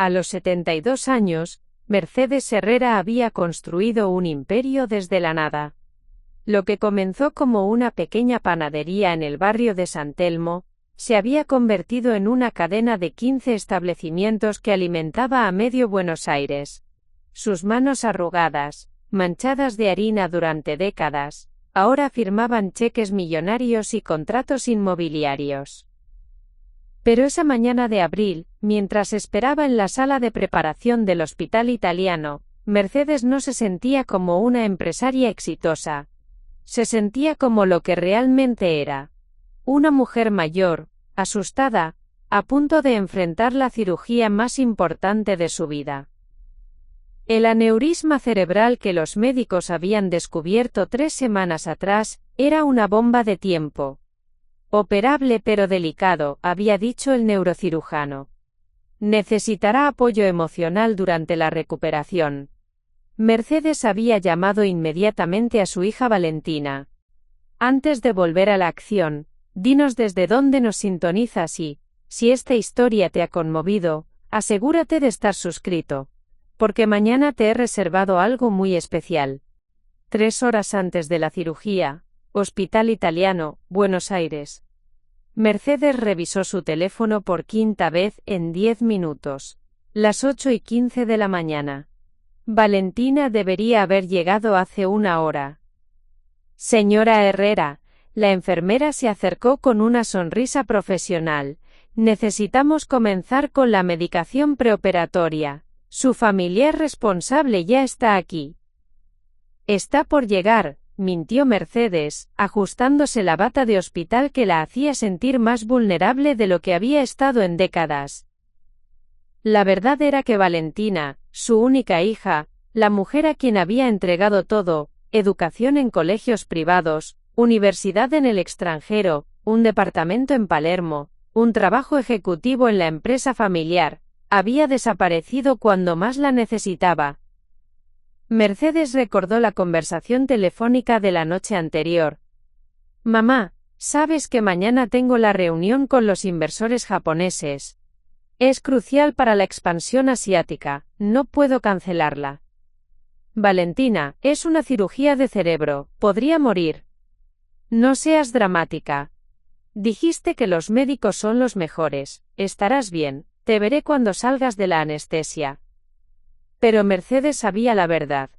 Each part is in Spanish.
A los 72 años, Mercedes Herrera había construido un imperio desde la nada. Lo que comenzó como una pequeña panadería en el barrio de San Telmo, se había convertido en una cadena de 15 establecimientos que alimentaba a medio Buenos Aires. Sus manos arrugadas, manchadas de harina durante décadas, ahora firmaban cheques millonarios y contratos inmobiliarios. Pero esa mañana de abril, mientras esperaba en la sala de preparación del hospital italiano, Mercedes no se sentía como una empresaria exitosa. Se sentía como lo que realmente era. Una mujer mayor, asustada, a punto de enfrentar la cirugía más importante de su vida. El aneurisma cerebral que los médicos habían descubierto 3 semanas atrás, era una bomba de tiempo. Operable pero delicado, había dicho el neurocirujano. Necesitará apoyo emocional durante la recuperación. Mercedes había llamado inmediatamente a su hija Valentina. Antes de volver a la acción, dinos desde dónde nos sintonizas y, si esta historia te ha conmovido, asegúrate de estar suscrito. Porque mañana te he reservado algo muy especial. 3 horas antes de la cirugía, Hospital Italiano, Buenos Aires. Mercedes revisó su teléfono por 5ª vez en 10 minutos. Las 8:15 de la mañana. Valentina debería haber llegado hace 1 hora. Señora Herrera, la enfermera se acercó con una sonrisa profesional. Necesitamos comenzar con la medicación preoperatoria. Su familiar responsable ya está aquí. Está por llegar, mintió Mercedes, ajustándose la bata de hospital que la hacía sentir más vulnerable de lo que había estado en décadas. La verdad era que Valentina, su única hija, la mujer a quien había entregado todo, educación en colegios privados, universidad en el extranjero, un departamento en Palermo, un trabajo ejecutivo en la empresa familiar, había desaparecido cuando más la necesitaba. Mercedes recordó la conversación telefónica de la noche anterior. Mamá, sabes que mañana tengo la reunión con los inversores japoneses. Es crucial para la expansión asiática, no puedo cancelarla. Valentina, es una cirugía de cerebro, podría morir. No seas dramática. Dijiste que los médicos son los mejores, estarás bien. Te veré cuando salgas de la anestesia. Pero Mercedes sabía la verdad.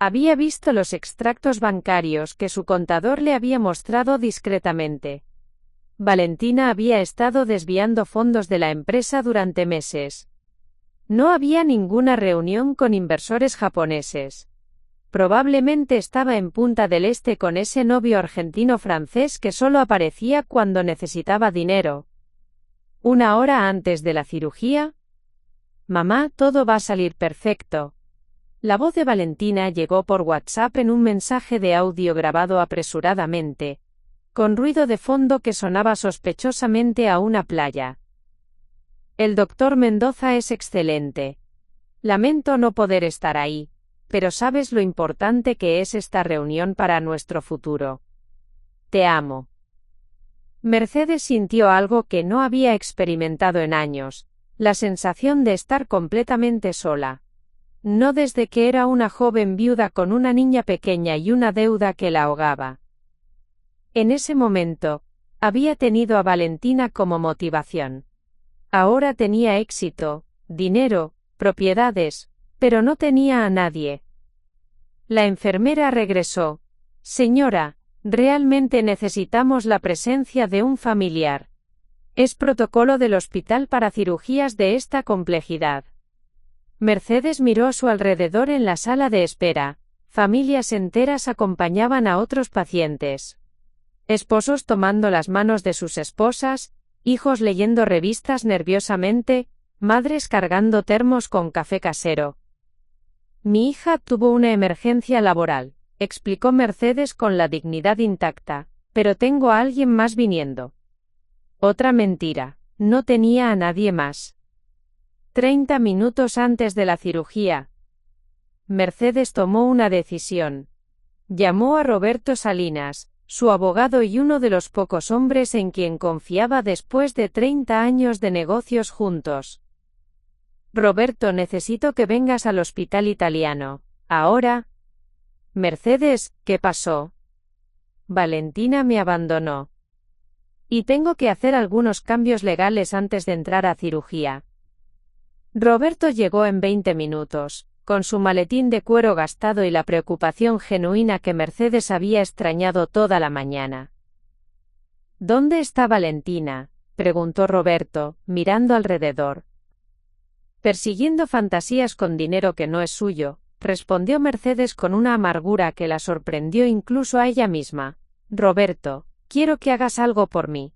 Había visto los extractos bancarios que su contador le había mostrado discretamente. Valentina había estado desviando fondos de la empresa durante meses. No había ninguna reunión con inversores japoneses. Probablemente estaba en Punta del Este con ese novio argentino-francés que solo aparecía cuando necesitaba dinero. 1 hora antes de la cirugía. Mamá, todo va a salir perfecto. La voz de Valentina llegó por WhatsApp en un mensaje de audio grabado apresuradamente, con ruido de fondo que sonaba sospechosamente a una playa. El doctor Mendoza es excelente. Lamento no poder estar ahí, pero sabes lo importante que es esta reunión para nuestro futuro. Te amo. Mercedes sintió algo que no había experimentado en años, la sensación de estar completamente sola. No desde que era una joven viuda con una niña pequeña y una deuda que la ahogaba. En ese momento, había tenido a Valentina como motivación. Ahora tenía éxito, dinero, propiedades, pero no tenía a nadie. La enfermera regresó. Señora, realmente necesitamos la presencia de un familiar. Es protocolo del hospital para cirugías de esta complejidad. Mercedes miró a su alrededor en la sala de espera. Familias enteras acompañaban a otros pacientes. Esposos tomando las manos de sus esposas, hijos leyendo revistas nerviosamente, madres cargando termos con café casero. Mi hija tuvo una emergencia laboral, explicó Mercedes con la dignidad intacta, pero tengo a alguien más viniendo. Otra mentira, no tenía a nadie más. 30 minutos antes de la cirugía. Mercedes tomó una decisión. Llamó a Roberto Salinas, su abogado y uno de los pocos hombres en quien confiaba después de 30 años de negocios juntos. Roberto, necesito que vengas al hospital italiano. Ahora. Mercedes, ¿qué pasó? Valentina me abandonó. Y tengo que hacer algunos cambios legales antes de entrar a cirugía. Roberto llegó en 20 minutos, con su maletín de cuero gastado y la preocupación genuina que Mercedes había extrañado toda la mañana. ¿Dónde está Valentina?, preguntó Roberto, mirando alrededor. Persiguiendo fantasías con dinero que no es suyo, respondió Mercedes con una amargura que la sorprendió incluso a ella misma. Roberto, quiero que hagas algo por mí.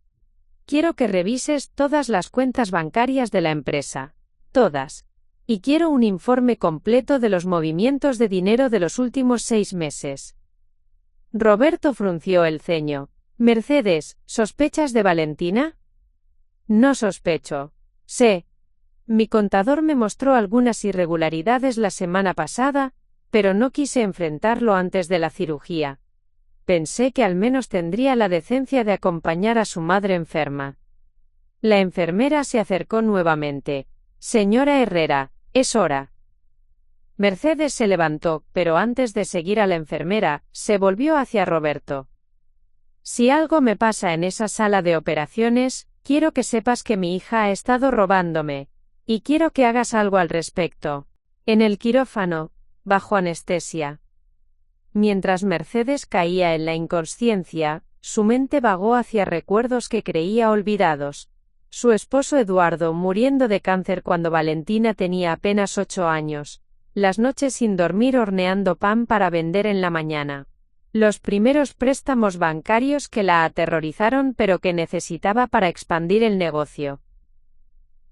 Quiero que revises todas las cuentas bancarias de la empresa. Todas. Y quiero un informe completo de los movimientos de dinero de los últimos 6 meses. Roberto frunció el ceño. Mercedes, ¿sospechas de Valentina? No sospecho. Sé. Mi contador me mostró algunas irregularidades la semana pasada, pero no quise enfrentarlo antes de la cirugía. Pensé que al menos tendría la decencia de acompañar a su madre enferma. La enfermera se acercó nuevamente. Señora Herrera, es hora. Mercedes se levantó, pero antes de seguir a la enfermera, se volvió hacia Roberto. Si algo me pasa en esa sala de operaciones, quiero que sepas que mi hija ha estado robándome. Y quiero que hagas algo al respecto. En el quirófano, bajo anestesia. Mientras Mercedes caía en la inconsciencia, su mente vagó hacia recuerdos que creía olvidados. Su esposo Eduardo muriendo de cáncer cuando Valentina tenía apenas 8 años. Las noches sin dormir horneando pan para vender en la mañana. Los primeros préstamos bancarios que la aterrorizaron pero que necesitaba para expandir el negocio.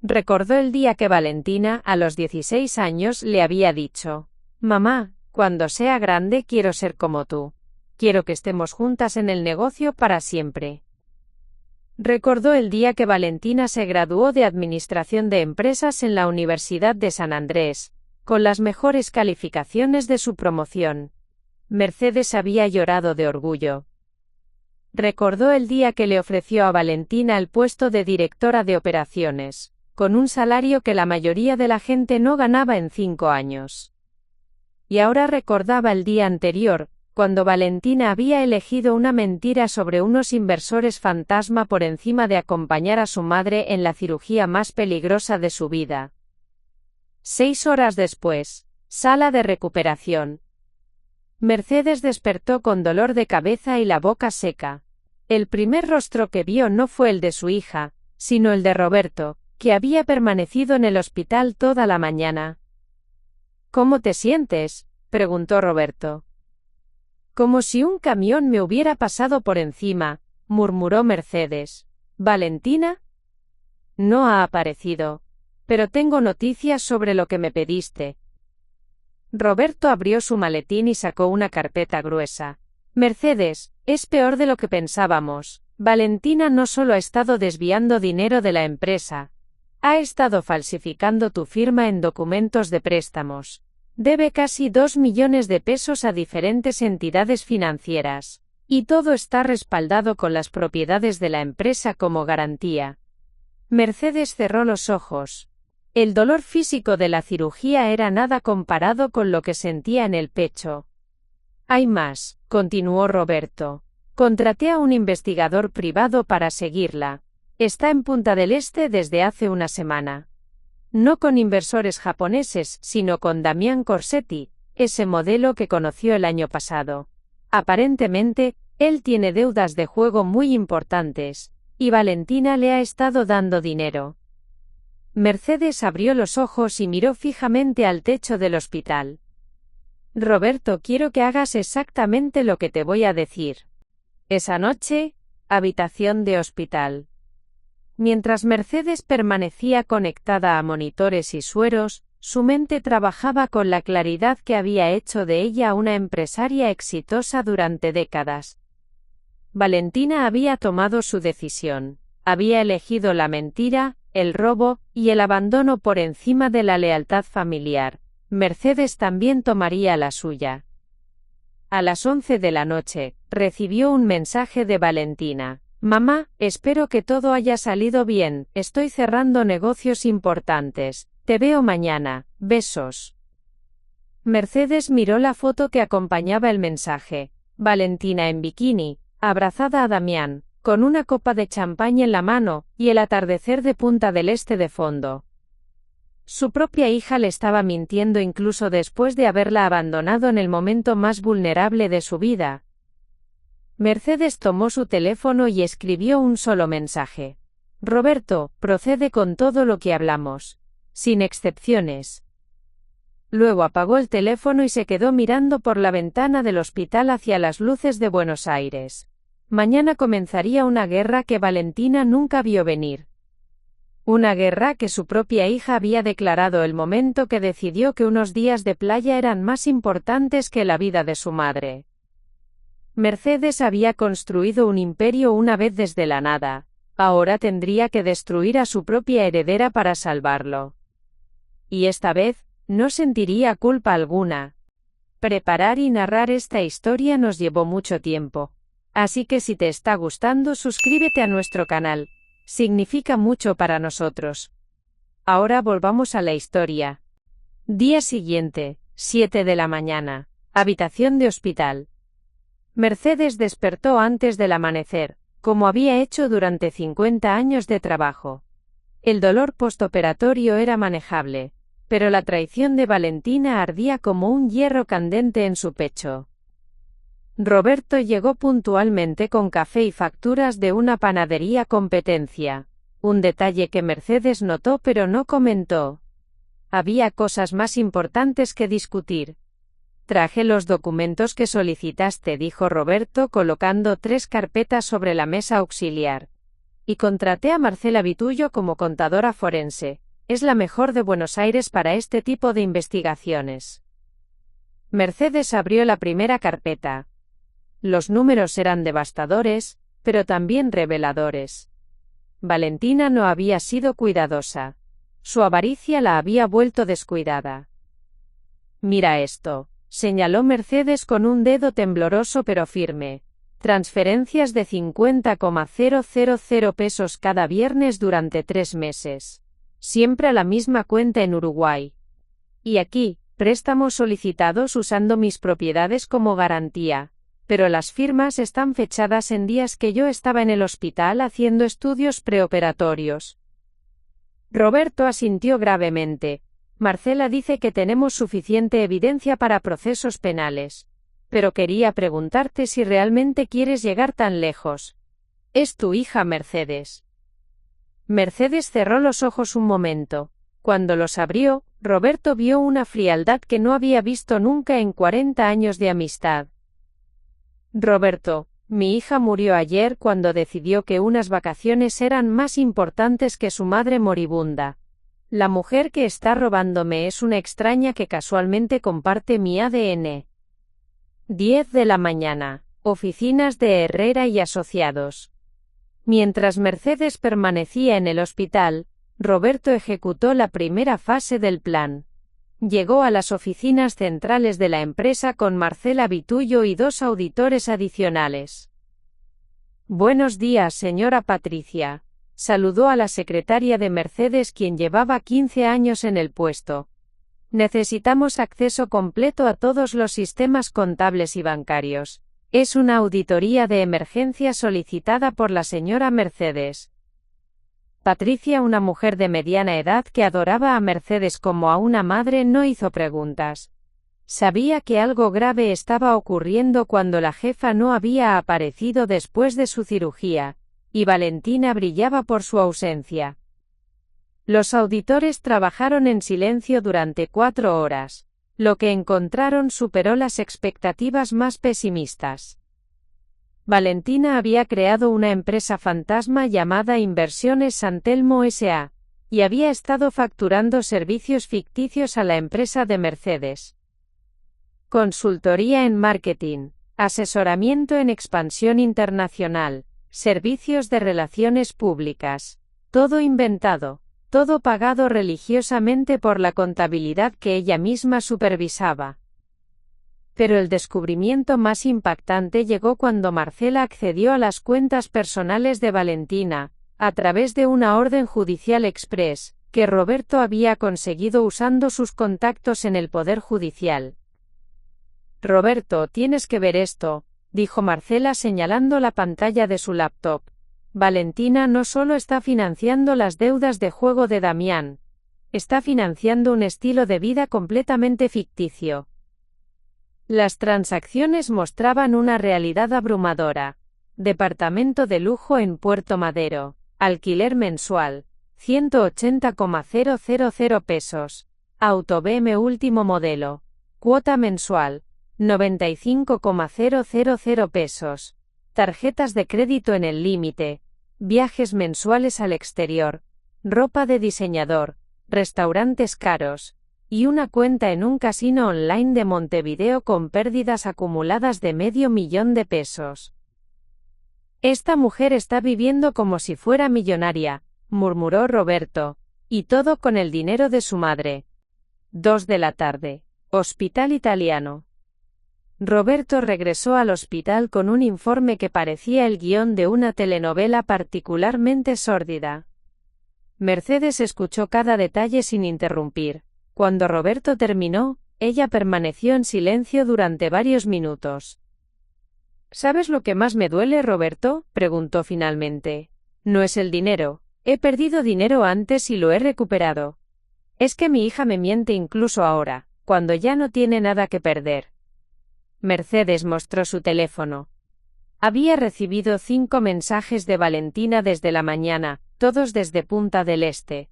Recordó el día que Valentina, a los 16 años, le había dicho: «Mamá, cuando sea grande quiero ser como tú. Quiero que estemos juntas en el negocio para siempre». Recordó el día que Valentina se graduó de Administración de Empresas en la Universidad de San Andrés, con las mejores calificaciones de su promoción. Mercedes había llorado de orgullo. Recordó el día que le ofreció a Valentina el puesto de directora de operaciones, con un salario que la mayoría de la gente no ganaba en 5 años. Y ahora recordaba el día anterior, cuando Valentina había elegido una mentira sobre unos inversores fantasma por encima de acompañar a su madre en la cirugía más peligrosa de su vida. 6 horas después, sala de recuperación. Mercedes despertó con dolor de cabeza y la boca seca. El primer rostro que vio no fue el de su hija, sino el de Roberto, que había permanecido en el hospital toda la mañana. ¿Cómo te sientes?, preguntó Roberto. Como si un camión me hubiera pasado por encima, murmuró Mercedes. ¿Valentina? No ha aparecido. Pero tengo noticias sobre lo que me pediste. Roberto abrió su maletín y sacó una carpeta gruesa. Mercedes, es peor de lo que pensábamos. Valentina no solo ha estado desviando dinero de la empresa. Ha estado falsificando tu firma en documentos de préstamos. Debe casi 2 millones de pesos a diferentes entidades financieras. Y todo está respaldado con las propiedades de la empresa como garantía. Mercedes cerró los ojos. El dolor físico de la cirugía era nada comparado con lo que sentía en el pecho. Hay más, continuó Roberto. Contraté a un investigador privado para seguirla. Está en Punta del Este desde hace una semana. No con inversores japoneses, sino con Damián Corsetti, ese modelo que conoció el año pasado. Aparentemente, él tiene deudas de juego muy importantes, y Valentina le ha estado dando dinero. Mercedes abrió los ojos y miró fijamente al techo del hospital. Roberto, quiero que hagas exactamente lo que te voy a decir. Esa noche, habitación de hospital. Mientras Mercedes permanecía conectada a monitores y sueros, su mente trabajaba con la claridad que había hecho de ella una empresaria exitosa durante décadas. Valentina había tomado su decisión. Había elegido la mentira, el robo y el abandono por encima de la lealtad familiar. Mercedes también tomaría la suya. A las 11 de la noche, recibió un mensaje de Valentina. Mamá, espero que todo haya salido bien, estoy cerrando negocios importantes. Te veo mañana, besos. Mercedes miró la foto que acompañaba el mensaje. Valentina en bikini, abrazada a Damián, con una copa de champán en la mano, y el atardecer de Punta del Este de fondo. Su propia hija le estaba mintiendo incluso después de haberla abandonado en el momento más vulnerable de su vida. Mercedes tomó su teléfono y escribió un solo mensaje. Roberto, procede con todo lo que hablamos. Sin excepciones. Luego apagó el teléfono y se quedó mirando por la ventana del hospital hacia las luces de Buenos Aires. Mañana comenzaría una guerra que Valentina nunca vio venir. Una guerra que su propia hija había declarado el momento que decidió que unos días de playa eran más importantes que la vida de su madre. Mercedes había construido un imperio una vez desde la nada, ahora tendría que destruir a su propia heredera para salvarlo. Y esta vez, no sentiría culpa alguna. Preparar y narrar esta historia nos llevó mucho tiempo. Así que si te está gustando, suscríbete a nuestro canal. Significa mucho para nosotros. Ahora volvamos a la historia. Día siguiente, 7 de la mañana. Habitación de hospital. Mercedes despertó antes del amanecer, como había hecho durante 50 años de trabajo. El dolor postoperatorio era manejable, pero la traición de Valentina ardía como un hierro candente en su pecho. Roberto llegó puntualmente con café y facturas de una panadería competencia, un detalle que Mercedes notó pero no comentó. Había cosas más importantes que discutir. Traje los documentos que solicitaste, dijo Roberto colocando 3 carpetas sobre la mesa auxiliar. Y contraté a Marcela Vitullo como contadora forense. Es la mejor de Buenos Aires para este tipo de investigaciones. Mercedes abrió la primera carpeta. Los números eran devastadores, pero también reveladores. Valentina no había sido cuidadosa. Su avaricia la había vuelto descuidada. Mira esto, señaló Mercedes con un dedo tembloroso pero firme. Transferencias de 50,000 pesos cada viernes durante 3 meses. Siempre a la misma cuenta en Uruguay. Y aquí, préstamos solicitados usando mis propiedades como garantía. Pero las firmas están fechadas en días que yo estaba en el hospital haciendo estudios preoperatorios. Roberto asintió gravemente. Marcela dice que tenemos suficiente evidencia para procesos penales. Pero quería preguntarte si realmente quieres llegar tan lejos. Es tu hija Mercedes. Mercedes cerró los ojos un momento. Cuando los abrió, Roberto vio una frialdad que no había visto nunca en 40 años de amistad. Roberto, mi hija murió ayer cuando decidió que unas vacaciones eran más importantes que su madre moribunda. La mujer que está robándome es una extraña que casualmente comparte mi ADN. 10 de la mañana. Oficinas de Herrera y Asociados. Mientras Mercedes permanecía en el hospital, Roberto ejecutó la primera fase del plan. Llegó a las oficinas centrales de la empresa con Marcela Vitullo y 2 auditores adicionales. Buenos días, señora Patricia. Saludó a la secretaria de Mercedes, quien llevaba 15 años en el puesto. Necesitamos acceso completo a todos los sistemas contables y bancarios. Es una auditoría de emergencia solicitada por la señora Mercedes. Patricia, una mujer de mediana edad que adoraba a Mercedes como a una madre, no hizo preguntas. Sabía que algo grave estaba ocurriendo cuando la jefa no había aparecido después de su cirugía, y Valentina brillaba por su ausencia. Los auditores trabajaron en silencio durante 4 horas. Lo que encontraron superó las expectativas más pesimistas. Valentina había creado una empresa fantasma llamada Inversiones Santelmo S.A., y había estado facturando servicios ficticios a la empresa de Mercedes. Consultoría en marketing, asesoramiento en expansión internacional, servicios de relaciones públicas. Todo inventado, todo pagado religiosamente por la contabilidad que ella misma supervisaba. Pero el descubrimiento más impactante llegó cuando Marcela accedió a las cuentas personales de Valentina, a través de una orden judicial express, que Roberto había conseguido usando sus contactos en el Poder Judicial. Roberto, tienes que ver esto, dijo Marcela señalando la pantalla de su laptop. Valentina no solo está financiando las deudas de juego de Damián, está financiando un estilo de vida completamente ficticio. Las transacciones mostraban una realidad abrumadora. Departamento de lujo en Puerto Madero. Alquiler mensual. 180,000 pesos. Auto BM último modelo. Cuota mensual. 95,000 pesos. Tarjetas de crédito en el límite. Viajes mensuales al exterior. Ropa de diseñador. Restaurantes caros. Y una cuenta en un casino online de Montevideo con pérdidas acumuladas de $500,000 de pesos. Esta mujer está viviendo como si fuera millonaria, murmuró Roberto, y todo con el dinero de su madre. 2 de la tarde. Hospital italiano. Roberto regresó al hospital con un informe que parecía el guión de una telenovela particularmente sórdida. Mercedes escuchó cada detalle sin interrumpir. Cuando Roberto terminó, ella permaneció en silencio durante varios minutos. ¿Sabes lo que más me duele, Roberto?, preguntó finalmente. No es el dinero. He perdido dinero antes y lo he recuperado. Es que mi hija me miente incluso ahora, cuando ya no tiene nada que perder. Mercedes mostró su teléfono. Había recibido 5 mensajes de Valentina desde la mañana, todos desde Punta del Este.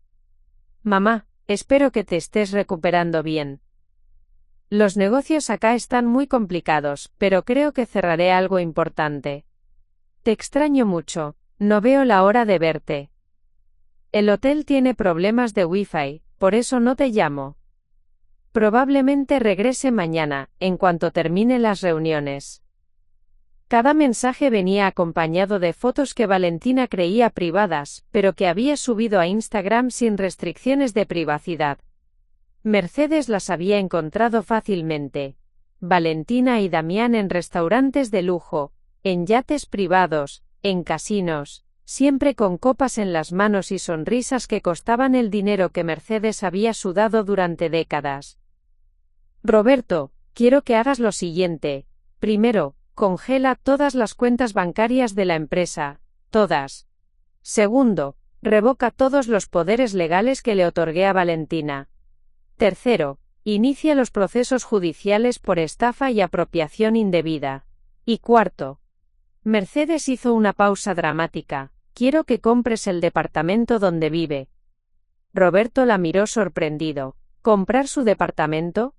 Mamá, espero que te estés recuperando bien. Los negocios acá están muy complicados, pero creo que cerraré algo importante. Te extraño mucho, no veo la hora de verte. El hotel tiene problemas de Wi-Fi, por eso no te llamo. Probablemente regrese mañana, en cuanto termine las reuniones. Cada mensaje venía acompañado de fotos que Valentina creía privadas, pero que había subido a Instagram sin restricciones de privacidad. Mercedes las había encontrado fácilmente. Valentina y Damián en restaurantes de lujo, en yates privados, en casinos, siempre con copas en las manos y sonrisas que costaban el dinero que Mercedes había sudado durante décadas. Roberto, quiero que hagas lo siguiente. Primero, congela todas las cuentas bancarias de la empresa, todas. Segundo, revoca todos los poderes legales que le otorgué a Valentina. Tercero, inicia los procesos judiciales por estafa y apropiación indebida. Y cuarto. Mercedes hizo una pausa dramática. Quiero que compres el departamento donde vive. Roberto la miró sorprendido. ¿Comprar su departamento?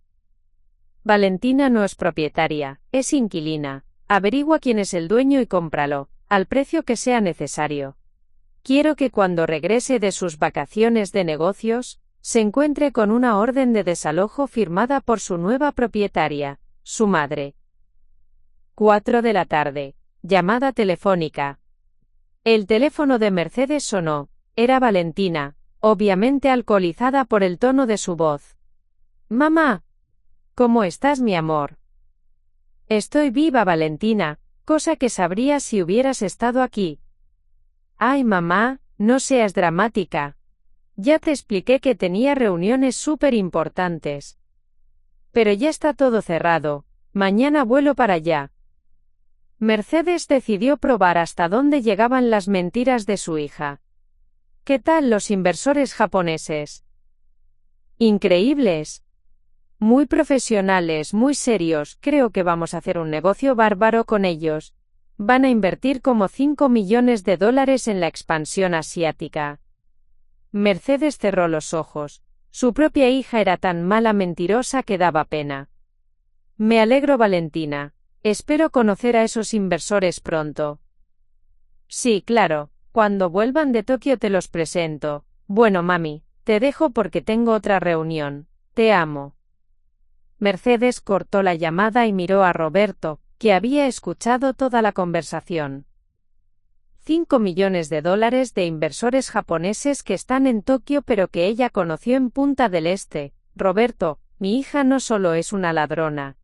Valentina no es propietaria, es inquilina. Averigua quién es el dueño y cómpralo, al precio que sea necesario. Quiero que cuando regrese de sus vacaciones de negocios, se encuentre con una orden de desalojo firmada por su nueva propietaria, su madre. 4 de la tarde. Llamada telefónica. El teléfono de Mercedes sonó. Era Valentina, obviamente alcoholizada por el tono de su voz. Mamá. ¿Cómo estás, mi amor? Estoy viva, Valentina, cosa que sabrías si hubieras estado aquí. Ay, mamá, no seas dramática. Ya te expliqué que tenía reuniones súper importantes. Pero ya está todo cerrado, mañana vuelo para allá. Mercedes decidió probar hasta dónde llegaban las mentiras de su hija. ¿Qué tal los inversores japoneses? Increíbles. Muy profesionales, muy serios, creo que vamos a hacer un negocio bárbaro con ellos. Van a invertir como $5 millones en la expansión asiática. Mercedes cerró los ojos. Su propia hija era tan mala mentirosa que daba pena. Me alegro, Valentina. Espero conocer a esos inversores pronto. Sí, claro. Cuando vuelvan de Tokio te los presento. Bueno, mami, te dejo porque tengo otra reunión. Te amo. Mercedes cortó la llamada y miró a Roberto, que había escuchado toda la conversación. $5 millones de inversores japoneses que están en Tokio pero que ella conoció en Punta del Este. Roberto, mi hija no solo es una ladrona.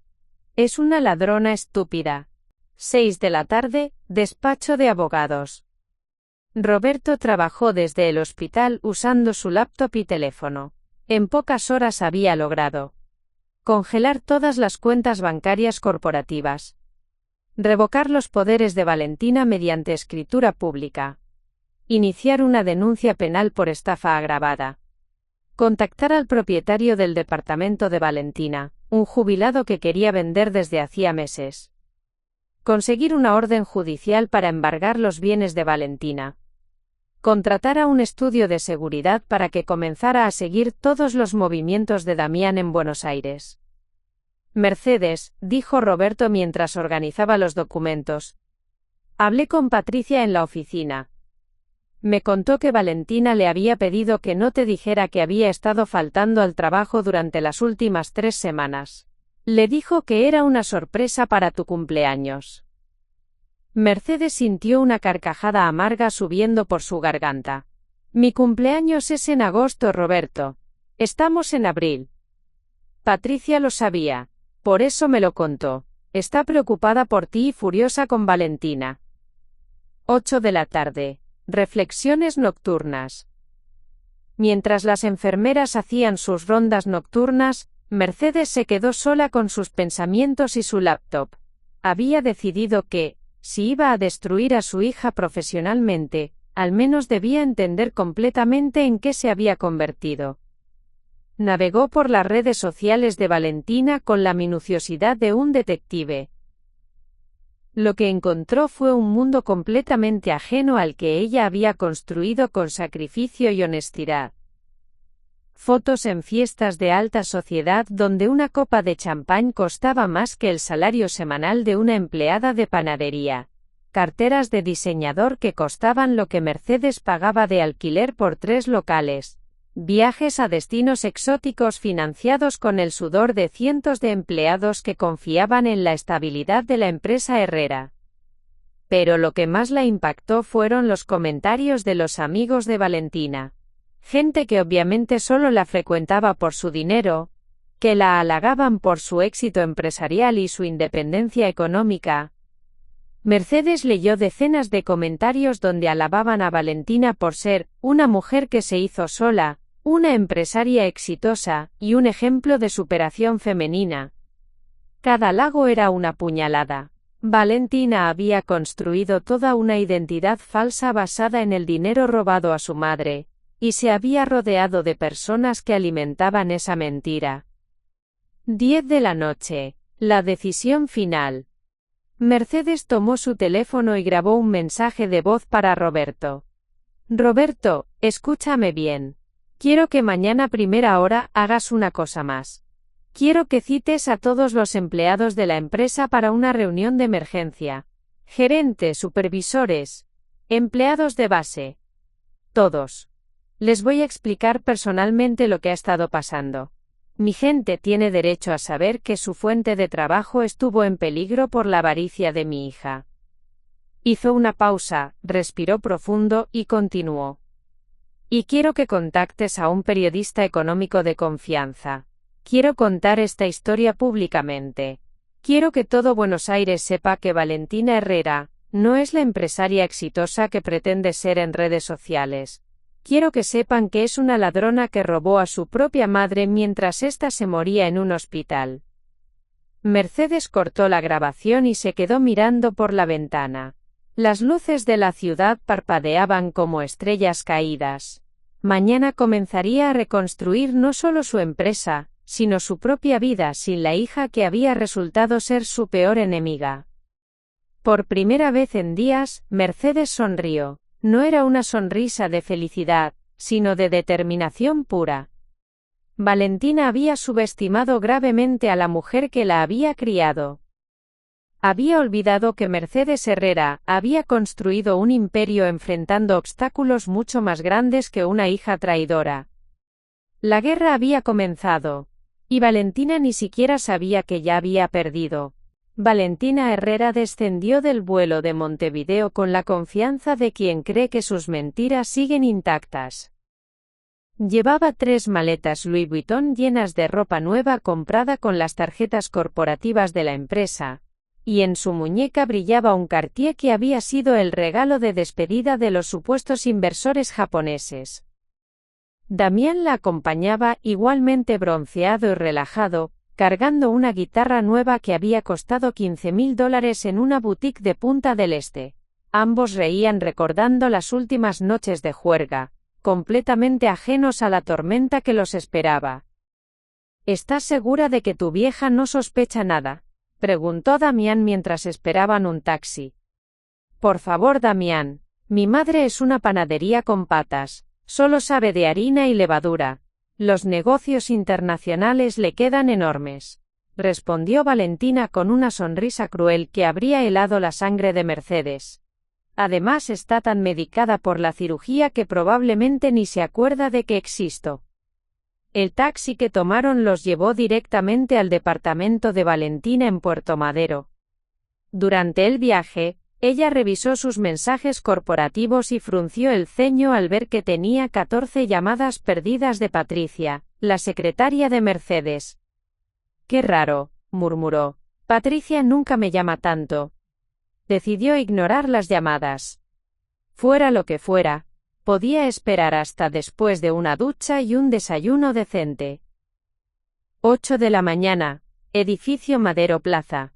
Es una ladrona estúpida. 6 de la tarde, despacho de abogados. Roberto trabajó desde el hospital usando su laptop y teléfono. En pocas horas había logrado congelar todas las cuentas bancarias corporativas, revocar los poderes de Valentina mediante escritura pública, iniciar una denuncia penal por estafa agravada, contactar al propietario del departamento de Valentina, un jubilado que quería vender desde hacía meses, conseguir una orden judicial para embargar los bienes de Valentina, contratar a un estudio de seguridad para que comenzara a seguir todos los movimientos de Damián en Buenos Aires. Mercedes, dijo Roberto mientras organizaba los documentos. Hablé con Patricia en la oficina. Me contó que Valentina le había pedido que no te dijera que había estado faltando al trabajo durante las últimas 3 semanas. Le dijo que era una sorpresa para tu cumpleaños. Mercedes sintió una carcajada amarga subiendo por su garganta. Mi cumpleaños es en agosto, Roberto. Estamos en abril. Patricia lo sabía. Por eso me lo contó. Está preocupada por ti y furiosa con Valentina. 8 de la tarde. Reflexiones nocturnas. Mientras las enfermeras hacían sus rondas nocturnas, Mercedes se quedó sola con sus pensamientos y su laptop. Había decidido que, si iba a destruir a su hija profesionalmente, al menos debía entender completamente en qué se había convertido. Navegó por las redes sociales de Valentina con la minuciosidad de un detective. Lo que encontró fue un mundo completamente ajeno al que ella había construido con sacrificio y honestidad. Fotos en fiestas de alta sociedad donde una copa de champán costaba más que el salario semanal de una empleada de panadería. Carteras de diseñador que costaban lo que Mercedes pagaba de alquiler por 3 locales. Viajes a destinos exóticos financiados con el sudor de cientos de empleados que confiaban en la estabilidad de la empresa Herrera. Pero lo que más la impactó fueron los comentarios de los amigos de Valentina. Gente que obviamente solo la frecuentaba por su dinero, que la halagaban por su éxito empresarial y su independencia económica. Mercedes leyó decenas de comentarios donde alababan a Valentina por ser una mujer que se hizo sola, una empresaria exitosa, y un ejemplo de superación femenina. Cada halago era una puñalada. Valentina había construido toda una identidad falsa basada en el dinero robado a su madre, y se había rodeado de personas que alimentaban esa mentira. 10 de la noche. La decisión final. Mercedes tomó su teléfono y grabó un mensaje de voz para Roberto. Roberto, escúchame bien. Quiero que mañana a primera hora hagas una cosa más. Quiero que cites a todos los empleados de la empresa para una reunión de emergencia. Gerentes, supervisores, empleados de base. Todos. Les voy a explicar personalmente lo que ha estado pasando. Mi gente tiene derecho a saber que su fuente de trabajo estuvo en peligro por la avaricia de mi hija. Hizo una pausa, respiró profundo y continuó. Y quiero que contactes a un periodista económico de confianza. Quiero contar esta historia públicamente. Quiero que todo Buenos Aires sepa que Valentina Herrera no es la empresaria exitosa que pretende ser en redes sociales. Quiero que sepan que es una ladrona que robó a su propia madre mientras ésta se moría en un hospital. Mercedes cortó la grabación y se quedó mirando por la ventana. Las luces de la ciudad parpadeaban como estrellas caídas. Mañana comenzaría a reconstruir no solo su empresa, sino su propia vida sin la hija que había resultado ser su peor enemiga. Por primera vez en días, Mercedes sonrió. No era una sonrisa de felicidad, sino de determinación pura. Valentina había subestimado gravemente a la mujer que la había criado. Había olvidado que Mercedes Herrera había construido un imperio enfrentando obstáculos mucho más grandes que una hija traidora. La guerra había comenzado, y Valentina ni siquiera sabía que ya había perdido. Valentina Herrera descendió del vuelo de Montevideo con la confianza de quien cree que sus mentiras siguen intactas. Llevaba 3 maletas Louis Vuitton llenas de ropa nueva comprada con las tarjetas corporativas de la empresa, y en su muñeca brillaba un Cartier que había sido el regalo de despedida de los supuestos inversores japoneses. Damián la acompañaba, igualmente bronceado y relajado, cargando una guitarra nueva que había costado $15.000 en una boutique de Punta del Este. Ambos reían recordando las últimas noches de juerga, completamente ajenos a la tormenta que los esperaba. ¿Estás segura de que tu vieja no sospecha nada?, preguntó Damián mientras esperaban un taxi. Por favor, Damián, mi madre es una panadería con patas, solo sabe de harina y levadura. Los negocios internacionales le quedan enormes, respondió Valentina con una sonrisa cruel que habría helado la sangre de Mercedes. Además está tan medicada por la cirugía que probablemente ni se acuerda de que existo. El taxi que tomaron los llevó directamente al departamento de Valentina en Puerto Madero. Durante el viaje, ella revisó sus mensajes corporativos y frunció el ceño al ver que tenía 14 llamadas perdidas de Patricia, la secretaria de Mercedes. «Qué raro», murmuró. «Patricia nunca me llama tanto». Decidió ignorar las llamadas. Fuera lo que fuera, podía esperar hasta después de una ducha y un desayuno decente. 8 de la mañana, edificio Madero Plaza.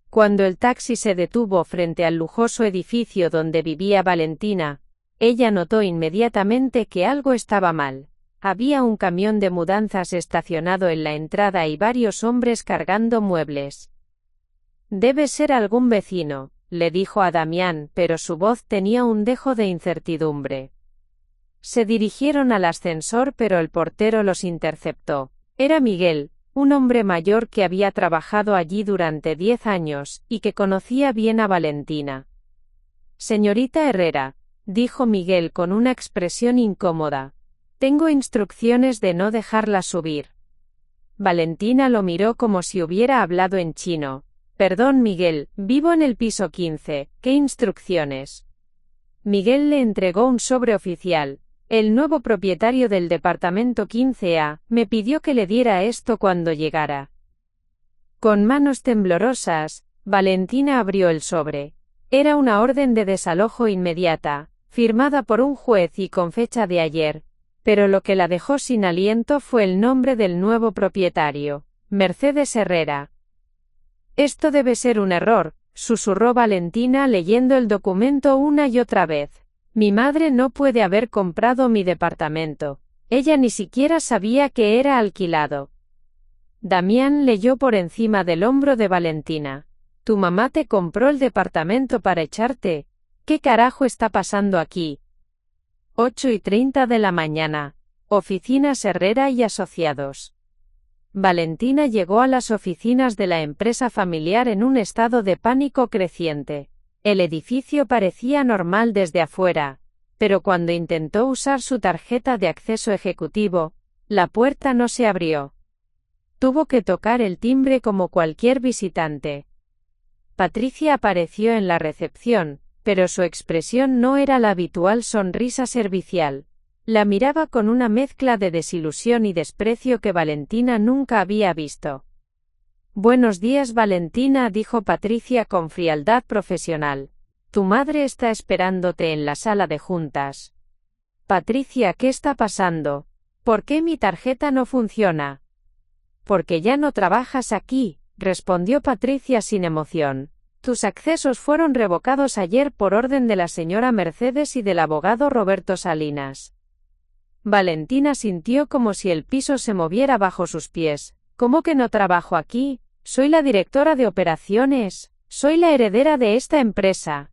Cuando el taxi se detuvo frente al lujoso edificio donde vivía Valentina, ella notó inmediatamente que algo estaba mal. Había un camión de mudanzas estacionado en la entrada y varios hombres cargando muebles. «Debe ser algún vecino», le dijo a Damián, pero su voz tenía un dejo de incertidumbre. Se dirigieron al ascensor, pero el portero los interceptó. Era Miguel, un hombre mayor que había trabajado allí durante 10 años, y que conocía bien a Valentina. «Señorita Herrera», dijo Miguel con una expresión incómoda, «tengo instrucciones de no dejarla subir». Valentina lo miró como si hubiera hablado en chino. «Perdón, Miguel, vivo en el piso 15, ¿qué instrucciones?». Miguel le entregó un sobre oficial. «El nuevo propietario del departamento 15A, me pidió que le diera esto cuando llegara». Con manos temblorosas, Valentina abrió el sobre. Era una orden de desalojo inmediata, firmada por un juez y con fecha de ayer, pero lo que la dejó sin aliento fue el nombre del nuevo propietario, Mercedes Herrera. «Esto debe ser un error», susurró Valentina leyendo el documento una y otra vez. «Mi madre no puede haber comprado mi departamento. Ella ni siquiera sabía que era alquilado». Damián leyó por encima del hombro de Valentina. «Tu mamá te compró el departamento para echarte. ¿Qué carajo está pasando aquí?». 8:30 de la mañana. Oficinas Herrera y Asociados. Valentina llegó a las oficinas de la empresa familiar en un estado de pánico creciente. El edificio parecía normal desde afuera, pero cuando intentó usar su tarjeta de acceso ejecutivo, la puerta no se abrió. Tuvo que tocar el timbre como cualquier visitante. Patricia apareció en la recepción, pero su expresión no era la habitual sonrisa servicial. La miraba con una mezcla de desilusión y desprecio que Valentina nunca había visto. «Buenos días, Valentina», dijo Patricia con frialdad profesional. «Tu madre está esperándote en la sala de juntas». «Patricia, ¿qué está pasando? ¿Por qué mi tarjeta no funciona?». «Porque ya no trabajas aquí», respondió Patricia sin emoción. «Tus accesos fueron revocados ayer por orden de la señora Mercedes y del abogado Roberto Salinas». Valentina sintió como si el piso se moviera bajo sus pies. «¿Cómo que no trabajo aquí? Soy la directora de operaciones. Soy la heredera de esta empresa».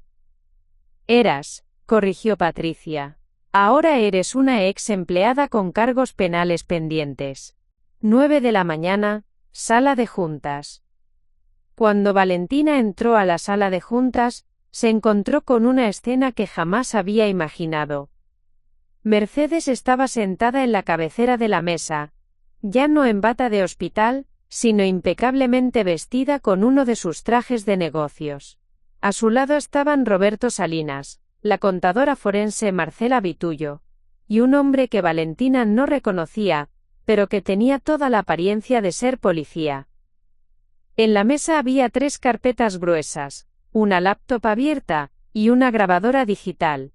«Eras», corrigió Patricia. «Ahora eres una ex empleada con cargos penales pendientes». 9 de la mañana, sala de juntas. Cuando Valentina entró a la sala de juntas, se encontró con una escena que jamás había imaginado. Mercedes estaba sentada en la cabecera de la mesa, ya no en bata de hospital, sino impecablemente vestida con uno de sus trajes de negocios. A su lado estaban Roberto Salinas, la contadora forense Marcela Vitullo, y un hombre que Valentina no reconocía, pero que tenía toda la apariencia de ser policía. En la mesa había 3 carpetas gruesas, una laptop abierta, y una grabadora digital.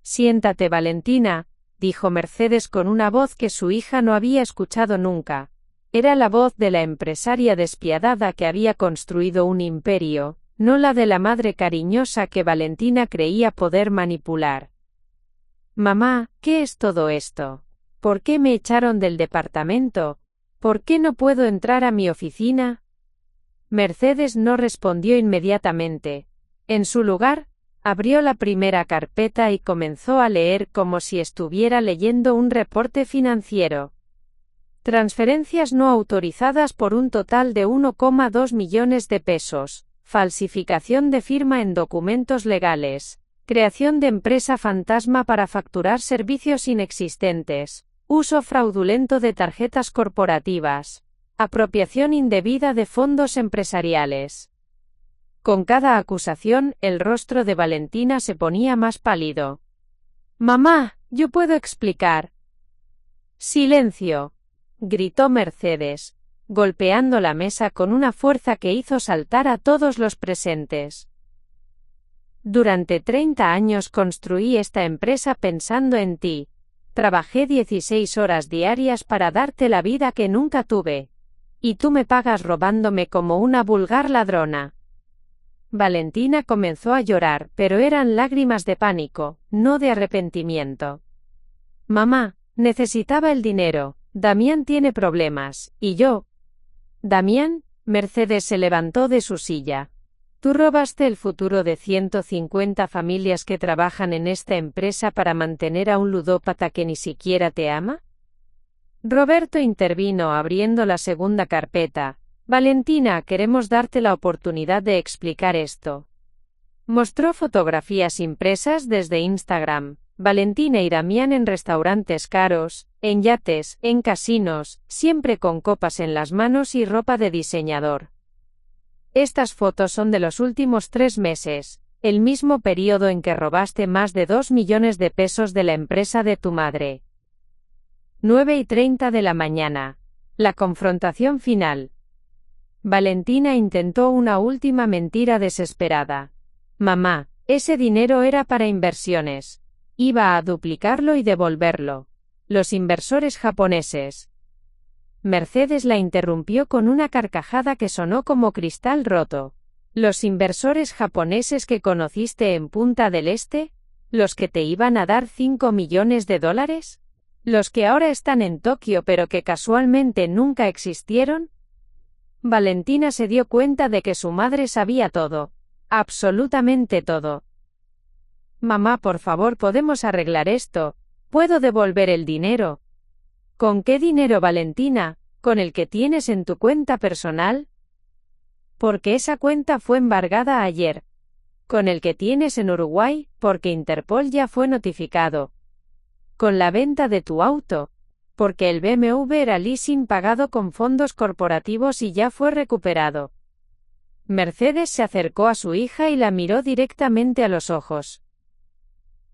Siéntate, Valentina, dijo Mercedes con una voz que su hija no había escuchado nunca. Era la voz de la empresaria despiadada que había construido un imperio, no la de la madre cariñosa que Valentina creía poder manipular. Mamá, ¿qué es todo esto? ¿Por qué me echaron del departamento? ¿Por qué no puedo entrar a mi oficina? Mercedes no respondió inmediatamente. En su lugar, abrió la primera carpeta y comenzó a leer como si estuviera leyendo un reporte financiero. Transferencias no autorizadas por un total de 1,2 millones de pesos. Falsificación de firma en documentos legales. Creación de empresa fantasma para facturar servicios inexistentes. Uso fraudulento de tarjetas corporativas. Apropiación indebida de fondos empresariales. Con cada acusación, el rostro de Valentina se ponía más pálido. Mamá, yo puedo explicar. Silencio, gritó Mercedes, golpeando la mesa con una fuerza que hizo saltar a todos los presentes. Durante 30 años construí esta empresa pensando en ti. Trabajé 16 horas diarias para darte la vida que nunca tuve. Y tú me pagas robándome como una vulgar ladrona. Valentina comenzó a llorar, pero eran lágrimas de pánico, no de arrepentimiento. Mamá, necesitaba el dinero. Damián tiene problemas, y yo. ¿Damián? Mercedes se levantó de su silla. ¿Tú robaste el futuro de 150 familias que trabajan en esta empresa para mantener a un ludópata que ni siquiera te ama? Roberto intervino abriendo la segunda carpeta. Valentina, queremos darte la oportunidad de explicar esto. Mostró fotografías impresas desde Instagram. Valentina y Damián en restaurantes caros, en yates, en casinos, siempre con copas en las manos y ropa de diseñador. Estas fotos son de los últimos 3 meses, el mismo periodo en que robaste más de 2 millones de pesos de la empresa de tu madre. 9:30 de la mañana. La confrontación final. Valentina intentó una última mentira desesperada. Mamá, ese dinero era para inversiones. Iba a duplicarlo y devolverlo. Los inversores japoneses. Mercedes la interrumpió con una carcajada que sonó como cristal roto. ¿Los inversores japoneses que conociste en Punta del Este? ¿Los que te iban a dar 5 millones de dólares? ¿Los que ahora están en Tokio pero que casualmente nunca existieron? Valentina se dio cuenta de que su madre sabía todo. Absolutamente todo. Mamá, por favor, podemos arreglar esto. ¿Puedo devolver el dinero? ¿Con qué dinero, Valentina? ¿Con el que tienes en tu cuenta personal? Porque esa cuenta fue embargada ayer. ¿Con el que tienes en Uruguay? Porque Interpol ya fue notificado. ¿Con la venta de tu auto? Porque el BMW era leasing pagado con fondos corporativos y ya fue recuperado. Mercedes se acercó a su hija y la miró directamente a los ojos.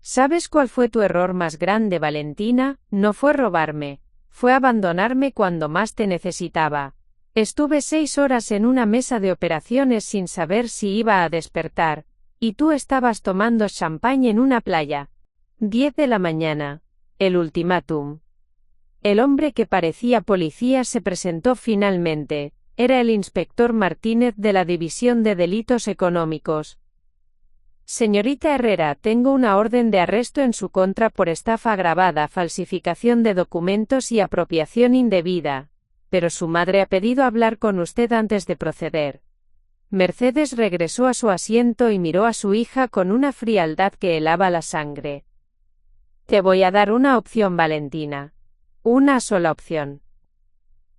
¿Sabes cuál fue tu error más grande, Valentina? No fue robarme. Fue abandonarme cuando más te necesitaba. Estuve 6 horas en una mesa de operaciones sin saber si iba a despertar, y tú estabas tomando champán en una playa. 10 de la mañana. El ultimátum. El hombre que parecía policía se presentó finalmente. Era el inspector Martínez de la División de Delitos Económicos. Señorita Herrera, tengo una orden de arresto en su contra por estafa agravada, falsificación de documentos y apropiación indebida. Pero su madre ha pedido hablar con usted antes de proceder. Mercedes regresó a su asiento y miró a su hija con una frialdad que helaba la sangre. Te voy a dar una opción, Valentina. Una sola opción.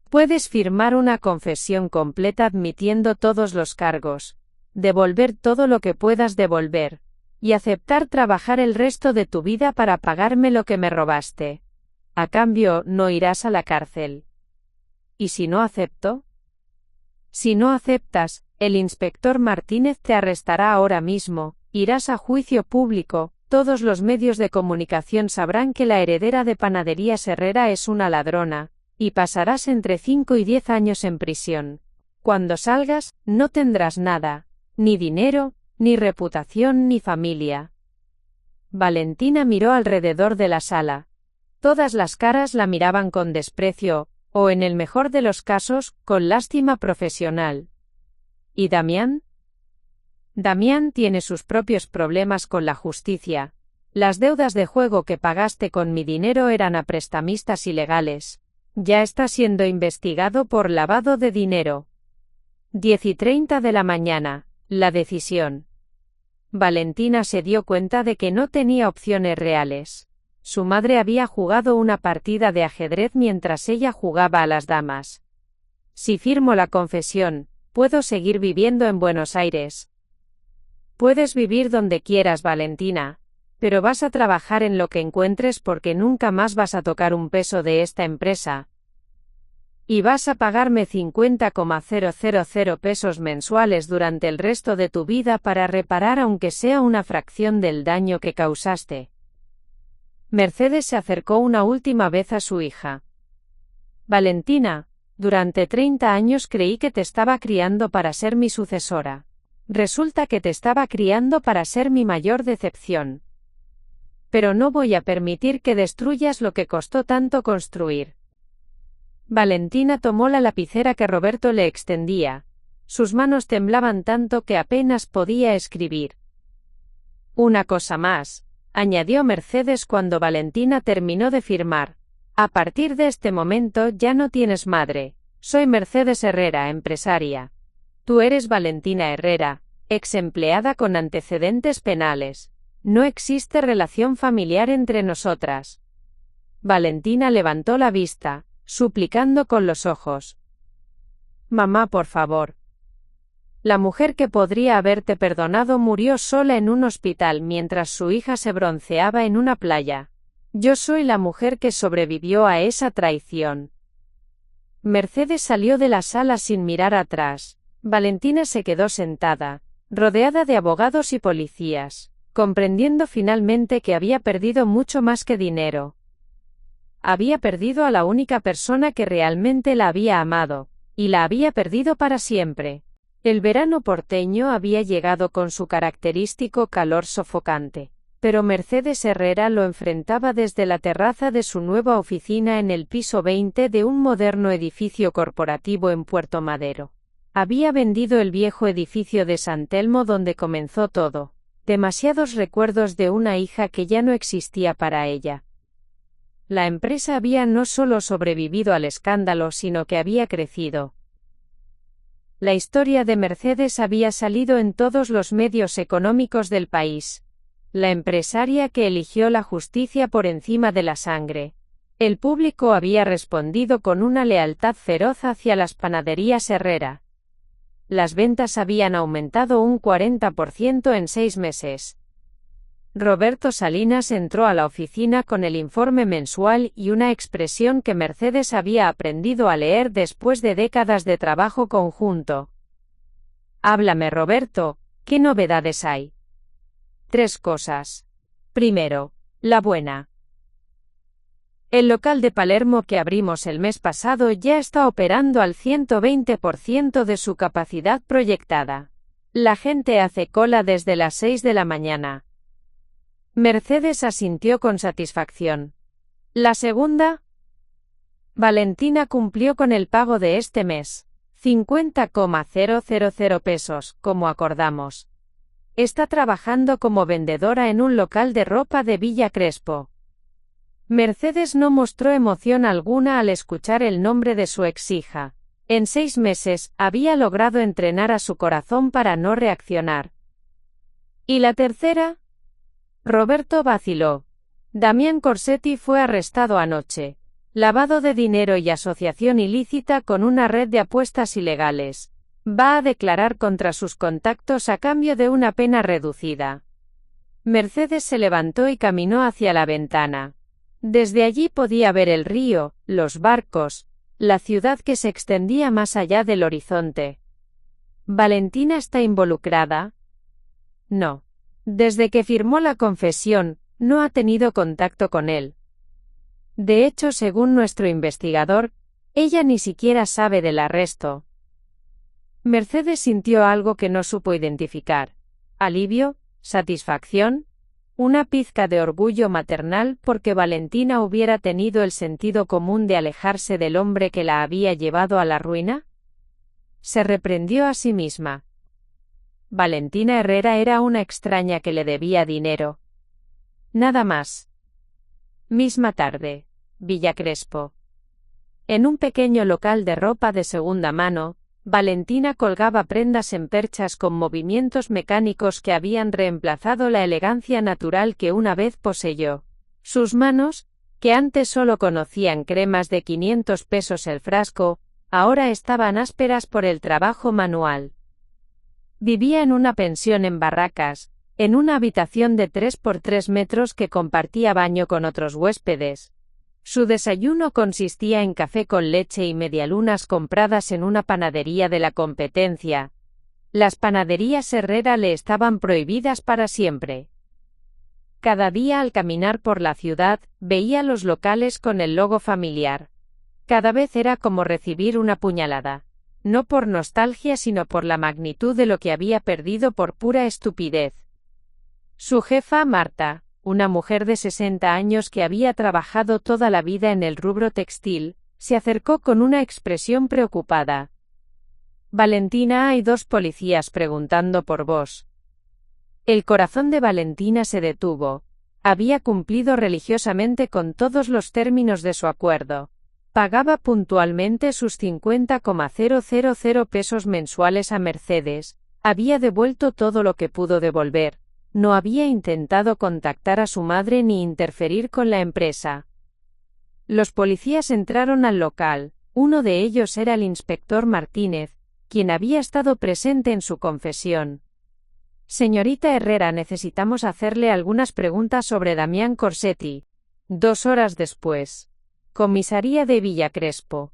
Puedes firmar una confesión completa admitiendo todos los cargos, devolver todo lo que puedas devolver, y aceptar trabajar el resto de tu vida para pagarme lo que me robaste. A cambio, no irás a la cárcel. ¿Y si no acepto? Si no aceptas, el inspector Martínez te arrestará ahora mismo, irás a juicio público, todos los medios de comunicación sabrán que la heredera de Panaderías Herrera es una ladrona, y pasarás entre 5 y 10 años en prisión. Cuando salgas, no tendrás nada, ni dinero, ni reputación ni familia. Valentina miró alrededor de la sala. Todas las caras la miraban con desprecio, o en el mejor de los casos, con lástima profesional. ¿Y Damián? Damián tiene sus propios problemas con la justicia. Las deudas de juego que pagaste con mi dinero eran a prestamistas ilegales. Ya está siendo investigado por lavado de dinero. 10:30 de la mañana, la decisión. Valentina se dio cuenta de que no tenía opciones reales. Su madre había jugado una partida de ajedrez mientras ella jugaba a las damas. Si firmo la confesión, puedo seguir viviendo en Buenos Aires. Puedes vivir donde quieras, Valentina, pero vas a trabajar en lo que encuentres porque nunca más vas a tocar un peso de esta empresa. Y vas a pagarme 50,000 pesos mensuales durante el resto de tu vida para reparar aunque sea una fracción del daño que causaste. Mercedes se acercó una última vez a su hija. Valentina, durante 30 años creí que te estaba criando para ser mi sucesora. Resulta que te estaba criando para ser mi mayor decepción. Pero no voy a permitir que destruyas lo que costó tanto construir. Valentina tomó la lapicera que Roberto le extendía. Sus manos temblaban tanto que apenas podía escribir. Una cosa más, añadió Mercedes cuando Valentina terminó de firmar. A partir de este momento ya no tienes madre. Soy Mercedes Herrera, empresaria. Tú eres Valentina Herrera, ex empleada con antecedentes penales. No existe relación familiar entre nosotras. Valentina levantó la vista, suplicando con los ojos. Mamá, por favor. La mujer que podría haberte perdonado murió sola en un hospital mientras su hija se bronceaba en una playa. Yo soy la mujer que sobrevivió a esa traición. Mercedes salió de la sala sin mirar atrás. Valentina se quedó sentada, rodeada de abogados y policías, comprendiendo finalmente que había perdido mucho más que dinero. Había perdido a la única persona que realmente la había amado, y la había perdido para siempre. El verano porteño había llegado con su característico calor sofocante, pero Mercedes Herrera lo enfrentaba desde la terraza de su nueva oficina en el piso 20 de un moderno edificio corporativo en Puerto Madero. Había vendido el viejo edificio de San Telmo donde comenzó todo, demasiados recuerdos de una hija que ya no existía para ella. La empresa había no solo sobrevivido al escándalo sino que había crecido. La historia de Mercedes había salido en todos los medios económicos del país. La empresaria que eligió la justicia por encima de la sangre. El público había respondido con una lealtad feroz hacia las panaderías Herrera. Las ventas habían aumentado un 40% en 6 meses. Roberto Salinas entró a la oficina con el informe mensual y una expresión que Mercedes había aprendido a leer después de décadas de trabajo conjunto. Háblame, Roberto, ¿qué novedades hay? 3 cosas. Primero, la buena. El local de Palermo que abrimos el mes pasado ya está operando al 120% de su capacidad proyectada. La gente hace cola desde las 6 de la mañana. Mercedes asintió con satisfacción. La segunda. Valentina cumplió con el pago de este mes. 50,000 pesos, como acordamos. Está trabajando como vendedora en un local de ropa de Villa Crespo. Mercedes no mostró emoción alguna al escuchar el nombre de su exhija. En 6 meses, había logrado entrenar a su corazón para no reaccionar. ¿Y la tercera? Roberto vaciló. Damián Corsetti fue arrestado anoche. Lavado de dinero y asociación ilícita con una red de apuestas ilegales. Va a declarar contra sus contactos a cambio de una pena reducida. Mercedes se levantó y caminó hacia la ventana. Desde allí podía ver el río, los barcos, la ciudad que se extendía más allá del horizonte. ¿Valentina está involucrada? No. Desde que firmó la confesión, no ha tenido contacto con él. De hecho, según nuestro investigador, ella ni siquiera sabe del arresto. Mercedes sintió algo que no supo identificar. Alivio, satisfacción, una pizca de orgullo maternal porque Valentina hubiera tenido el sentido común de alejarse del hombre que la había llevado a la ruina. Se reprendió a sí misma. Valentina Herrera era una extraña que le debía dinero. Nada más. Misma tarde, Villa Crespo. En un pequeño local de ropa de segunda mano, Valentina colgaba prendas en perchas con movimientos mecánicos que habían reemplazado la elegancia natural que una vez poseyó. Sus manos, que antes solo conocían cremas de 500 pesos el frasco, ahora estaban ásperas por el trabajo manual. Vivía en una pensión en Barracas, en una habitación de 3 por 3 metros que compartía baño con otros huéspedes. Su desayuno consistía en café con leche y medialunas compradas en una panadería de la competencia. Las panaderías Herrera le estaban prohibidas para siempre. Cada día al caminar por la ciudad, veía los locales con el logo familiar. Cada vez era como recibir una puñalada. No por nostalgia sino por la magnitud de lo que había perdido por pura estupidez. Su jefa, Marta, una mujer de 60 años que había trabajado toda la vida en el rubro textil, se acercó con una expresión preocupada. Valentina, hay 2 policías preguntando por vos. El corazón de Valentina se detuvo. Había cumplido religiosamente con todos los términos de su acuerdo. Pagaba puntualmente sus 50,000 pesos mensuales a Mercedes, había devuelto todo lo que pudo devolver. No había intentado contactar a su madre ni interferir con la empresa. Los policías entraron al local, uno de ellos era el inspector Martínez, quien había estado presente en su confesión. Señorita Herrera, necesitamos hacerle algunas preguntas sobre Damián Corsetti. 2 horas después. Comisaría de Villa Crespo.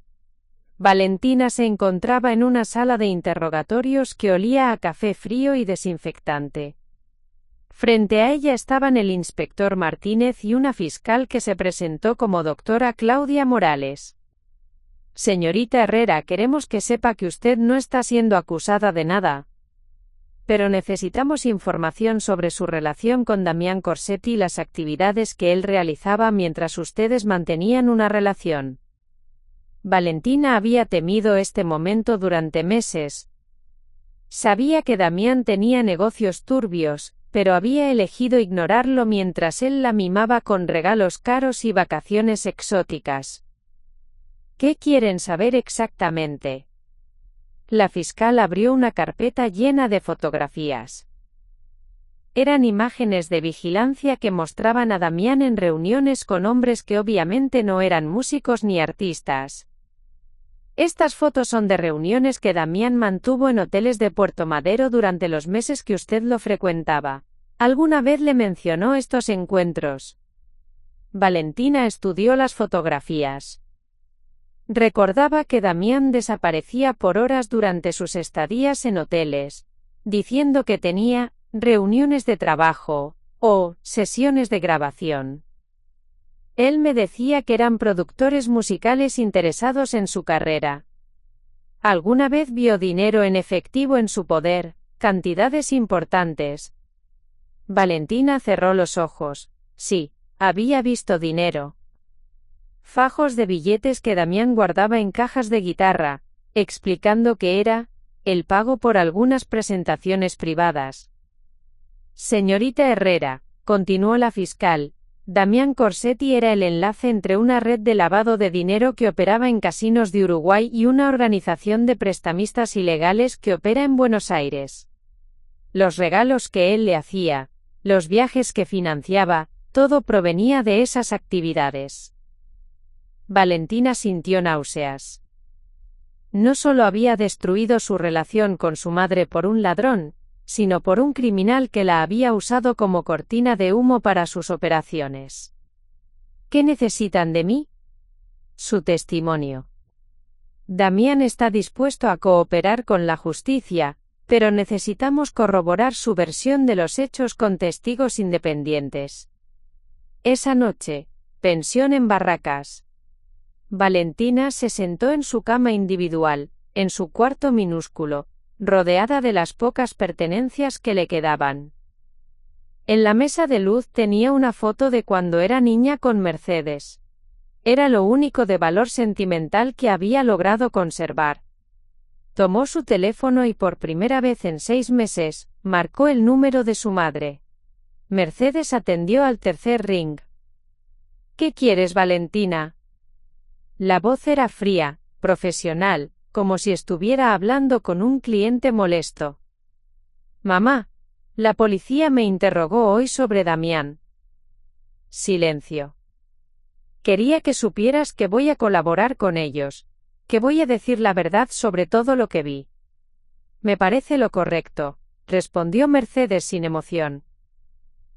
Valentina se encontraba en una sala de interrogatorios que olía a café frío y desinfectante. Frente a ella estaban el inspector Martínez y una fiscal que se presentó como doctora Claudia Morales. Señorita Herrera, queremos que sepa que usted no está siendo acusada de nada. Pero necesitamos información sobre su relación con Damián Corsetti y las actividades que él realizaba mientras ustedes mantenían una relación. Valentina había temido este momento durante meses. Sabía que Damián tenía negocios turbios, pero había elegido ignorarlo mientras él la mimaba con regalos caros y vacaciones exóticas. ¿Qué quieren saber exactamente? La fiscal abrió una carpeta llena de fotografías. Eran imágenes de vigilancia que mostraban a Damián en reuniones con hombres que obviamente no eran músicos ni artistas. Estas fotos son de reuniones que Damián mantuvo en hoteles de Puerto Madero durante los meses que usted lo frecuentaba. ¿Alguna vez le mencionó estos encuentros? Valentina estudió las fotografías. Recordaba que Damián desaparecía por horas durante sus estadías en hoteles, diciendo que tenía reuniones de trabajo o sesiones de grabación. Él me decía que eran productores musicales interesados en su carrera. ¿Alguna vez vio dinero en efectivo en su poder, cantidades importantes? Valentina cerró los ojos. Sí, había visto dinero. Fajos de billetes que Damián guardaba en cajas de guitarra, explicando que era el pago por algunas presentaciones privadas. Señorita Herrera, continuó la fiscal, Damián Corsetti era el enlace entre una red de lavado de dinero que operaba en casinos de Uruguay y una organización de prestamistas ilegales que opera en Buenos Aires. Los regalos que él le hacía, los viajes que financiaba, todo provenía de esas actividades. Valentina sintió náuseas. No solo había destruido su relación con su madre por un ladrón, sino por un criminal que la había usado como cortina de humo para sus operaciones. ¿Qué necesitan de mí? Su testimonio. Damián está dispuesto a cooperar con la justicia, pero necesitamos corroborar su versión de los hechos con testigos independientes. Esa noche, pensión en Barracas. Valentina se sentó en su cama individual, en su cuarto minúsculo, rodeada de las pocas pertenencias que le quedaban. En la mesa de luz tenía una foto de cuando era niña con Mercedes. Era lo único de valor sentimental que había logrado conservar. Tomó su teléfono y por primera vez en 6 meses, marcó el número de su madre. Mercedes atendió al tercer ring. ¿Qué quieres, Valentina? La voz era fría, profesional, como si estuviera hablando con un cliente molesto. Mamá, la policía me interrogó hoy sobre Damián. Silencio. Quería que supieras que voy a colaborar con ellos, que voy a decir la verdad sobre todo lo que vi. Me parece lo correcto, respondió Mercedes sin emoción.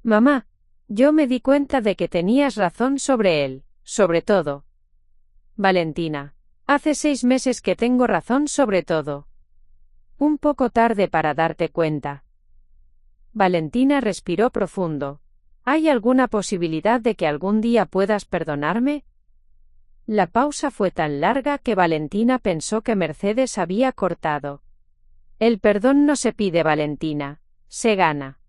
Mamá, yo me di cuenta de que tenías razón sobre él, sobre todo. Valentina, hace 6 meses que tengo razón sobre todo. Un poco tarde para darte cuenta. Valentina respiró profundo. ¿Hay alguna posibilidad de que algún día puedas perdonarme? La pausa fue tan larga que Valentina pensó que Mercedes había cortado. El perdón no se pide, Valentina, se gana.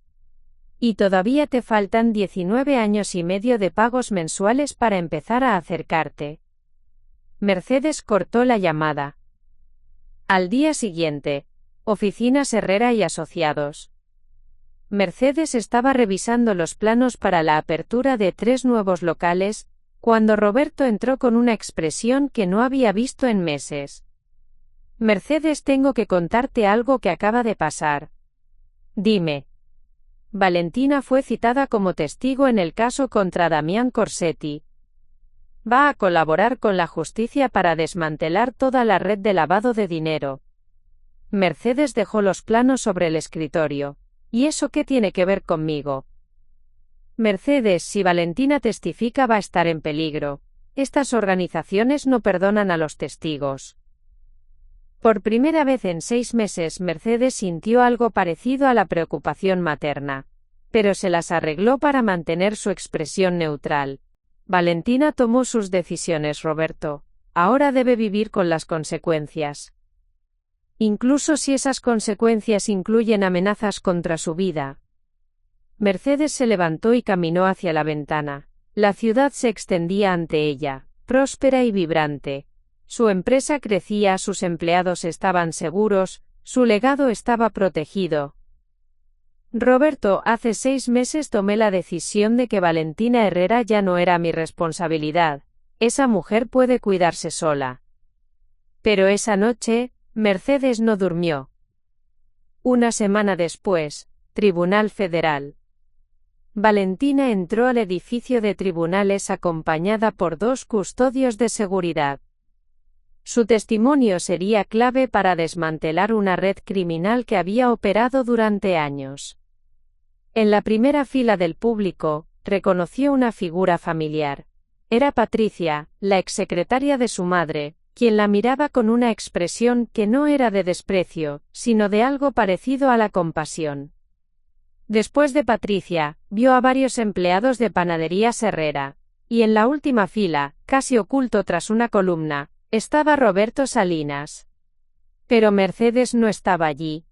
Y todavía te faltan 19 años y medio de pagos mensuales para empezar a acercarte. Mercedes cortó la llamada. Al día siguiente, Oficinas Herrera y Asociados. Mercedes estaba revisando los planos para la apertura de 3 nuevos locales, cuando Roberto entró con una expresión que no había visto en meses. Mercedes, tengo que contarte algo que acaba de pasar. Dime. Valentina fue citada como testigo en el caso contra Damián Corsetti. Va a colaborar con la justicia para desmantelar toda la red de lavado de dinero. Mercedes dejó los planos sobre el escritorio. ¿Y eso qué tiene que ver conmigo? Mercedes, si Valentina testifica va a estar en peligro. Estas organizaciones no perdonan a los testigos. Por primera vez en 6 meses Mercedes sintió algo parecido a la preocupación materna. Pero se las arregló para mantener su expresión neutral. Valentina tomó sus decisiones, Roberto. Ahora debe vivir con las consecuencias. Incluso si esas consecuencias incluyen amenazas contra su vida. Mercedes se levantó y caminó hacia la ventana. La ciudad se extendía ante ella, próspera y vibrante. Su empresa crecía, sus empleados estaban seguros, su legado estaba protegido. Roberto, hace 6 meses tomé la decisión de que Valentina Herrera ya no era mi responsabilidad. Esa mujer puede cuidarse sola. Pero esa noche, Mercedes no durmió. Una semana después, Tribunal Federal. Valentina entró al edificio de tribunales acompañada por 2 custodios de seguridad. Su testimonio sería clave para desmantelar una red criminal que había operado durante años. En la primera fila del público, reconoció una figura familiar. Era Patricia, la exsecretaria de su madre, quien la miraba con una expresión que no era de desprecio, sino de algo parecido a la compasión. Después de Patricia, vio a varios empleados de Panaderías Herrera, y en la última fila, casi oculto tras una columna, estaba Roberto Salinas. Pero Mercedes no estaba allí.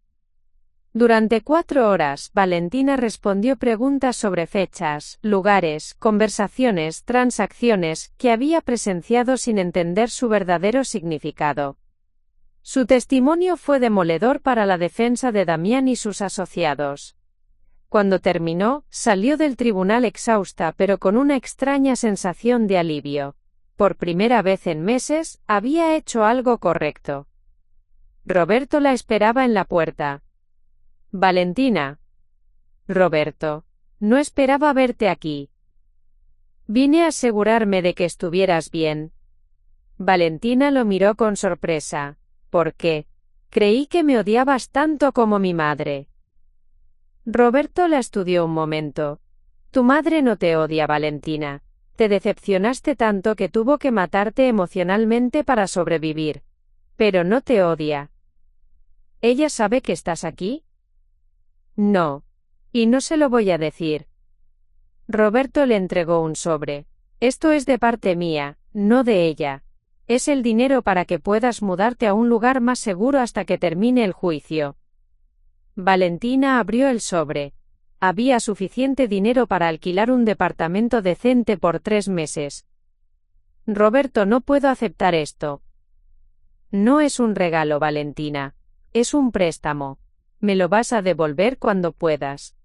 Durante 4 horas, Valentina respondió preguntas sobre fechas, lugares, conversaciones, transacciones, que había presenciado sin entender su verdadero significado. Su testimonio fue demoledor para la defensa de Damián y sus asociados. Cuando terminó, salió del tribunal exhausta pero con una extraña sensación de alivio. Por primera vez en meses, había hecho algo correcto. Roberto la esperaba en la puerta. Valentina. Roberto. No esperaba verte aquí. Vine a asegurarme de que estuvieras bien. Valentina lo miró con sorpresa. ¿Por qué? Creí que me odiabas tanto como mi madre. Roberto la estudió un momento. Tu madre no te odia, Valentina. Te decepcionaste tanto que tuvo que matarte emocionalmente para sobrevivir. Pero no te odia. ¿Ella sabe que estás aquí? No. Y no se lo voy a decir. Roberto le entregó un sobre. Esto es de parte mía, no de ella. Es el dinero para que puedas mudarte a un lugar más seguro hasta que termine el juicio. Valentina abrió el sobre. Había suficiente dinero para alquilar un departamento decente por 3 meses. Roberto, no puedo aceptar esto. No es un regalo, Valentina. Es un préstamo. Me lo vas a devolver cuando puedas.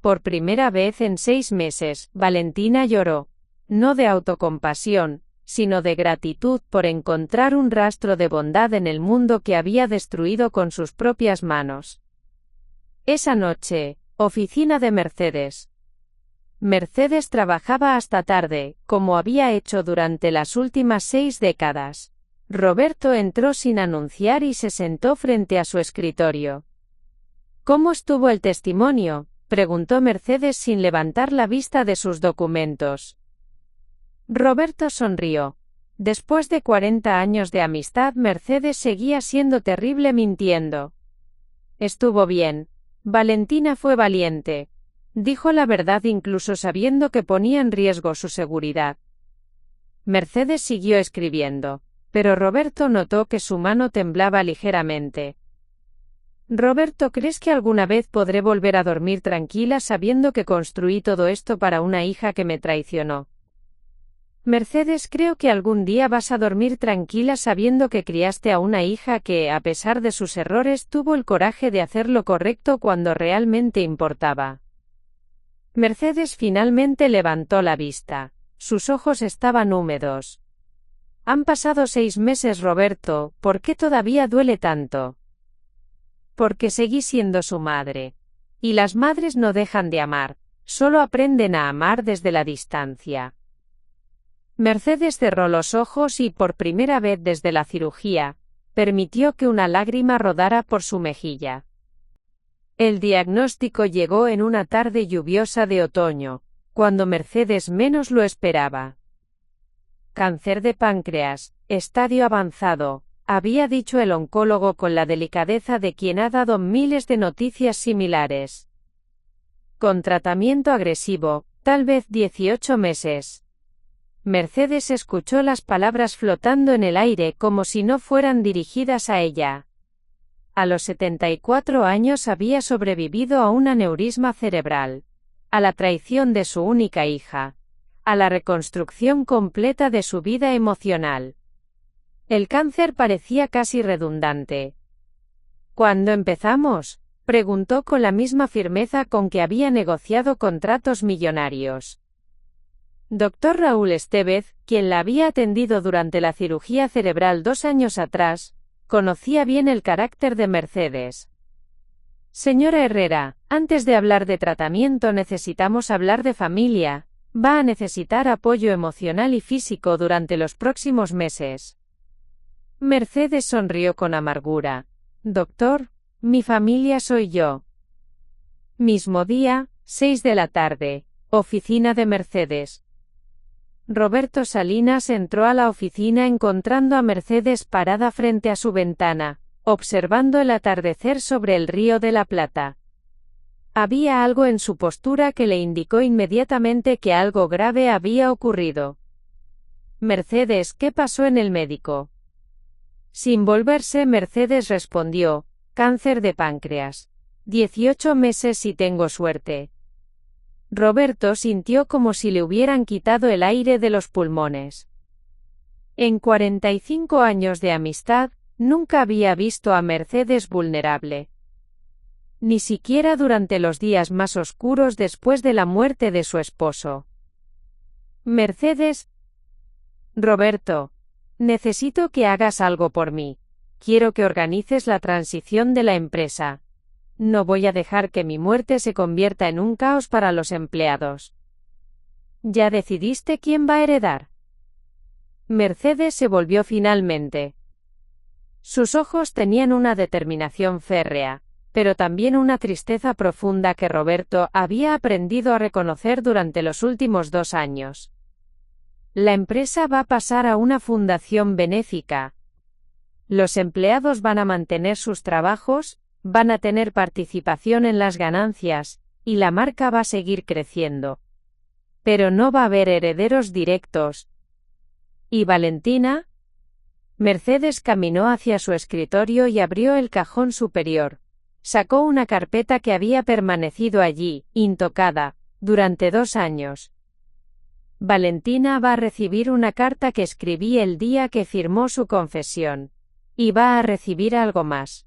Por primera vez en 6 meses, Valentina lloró. No de autocompasión, sino de gratitud por encontrar un rastro de bondad en el mundo que había destruido con sus propias manos. Esa noche, oficina de Mercedes. Mercedes trabajaba hasta tarde, como había hecho durante las últimas 6 décadas. Roberto entró sin anunciar y se sentó frente a su escritorio. ¿Cómo estuvo el testimonio?, preguntó Mercedes sin levantar la vista de sus documentos. Roberto sonrió. Después de 40 años de amistad, Mercedes seguía siendo terrible mintiendo. Estuvo bien. Valentina fue valiente. Dijo la verdad incluso sabiendo que ponía en riesgo su seguridad. Mercedes siguió escribiendo, pero Roberto notó que su mano temblaba ligeramente. Roberto, ¿crees que alguna vez podré volver a dormir tranquila sabiendo que construí todo esto para una hija que me traicionó? Mercedes, creo que algún día vas a dormir tranquila sabiendo que criaste a una hija que, a pesar de sus errores, tuvo el coraje de hacer lo correcto cuando realmente importaba. Mercedes finalmente levantó la vista. Sus ojos estaban húmedos. Han pasado 6 meses, Roberto, ¿por qué todavía duele tanto? Porque seguí siendo su madre. Y las madres no dejan de amar, solo aprenden a amar desde la distancia. Mercedes cerró los ojos y, por primera vez desde la cirugía, permitió que una lágrima rodara por su mejilla. El diagnóstico llegó en una tarde lluviosa de otoño, cuando Mercedes menos lo esperaba. Cáncer de páncreas, estadio avanzado, había dicho el oncólogo con la delicadeza de quien ha dado miles de noticias similares. Con tratamiento agresivo, tal vez 18 meses. Mercedes escuchó las palabras flotando en el aire como si no fueran dirigidas a ella. A los 74 años había sobrevivido a un aneurisma cerebral, a la traición de su única hija, a la reconstrucción completa de su vida emocional. El cáncer parecía casi redundante. ¿Cuándo empezamos?, preguntó con la misma firmeza con que había negociado contratos millonarios. Dr. Raúl Estevez, quien la había atendido durante la cirugía cerebral 2 años atrás, conocía bien el carácter de Mercedes. Señora Herrera, antes de hablar de tratamiento necesitamos hablar de familia. Va a necesitar apoyo emocional y físico durante los próximos meses. Mercedes sonrió con amargura. Doctor, mi familia soy yo. Mismo día, 6 de la tarde, oficina de Mercedes. Roberto Salinas entró a la oficina encontrando a Mercedes parada frente a su ventana, observando el atardecer sobre el Río de la Plata. Había algo en su postura que le indicó inmediatamente que algo grave había ocurrido. Mercedes, ¿qué pasó en el médico? Sin volverse, Mercedes respondió, cáncer de páncreas. 18 meses si tengo suerte. Roberto sintió como si le hubieran quitado el aire de los pulmones. En 45 años de amistad, nunca había visto a Mercedes vulnerable. Ni siquiera durante los días más oscuros después de la muerte de su esposo. Mercedes. Roberto. Necesito que hagas algo por mí. Quiero que organices la transición de la empresa. No voy a dejar que mi muerte se convierta en un caos para los empleados. ¿Ya decidiste quién va a heredar? Mercedes se volvió finalmente. Sus ojos tenían una determinación férrea, pero también una tristeza profunda que Roberto había aprendido a reconocer durante los últimos 2 años. La empresa va a pasar a una fundación benéfica. Los empleados van a mantener sus trabajos, van a tener participación en las ganancias, y la marca va a seguir creciendo. Pero no va a haber herederos directos. ¿Y Valentina? Mercedes caminó hacia su escritorio y abrió el cajón superior. Sacó una carpeta que había permanecido allí, intocada, durante 2 años. Valentina va a recibir una carta que escribí el día que firmó su confesión. Y va a recibir algo más.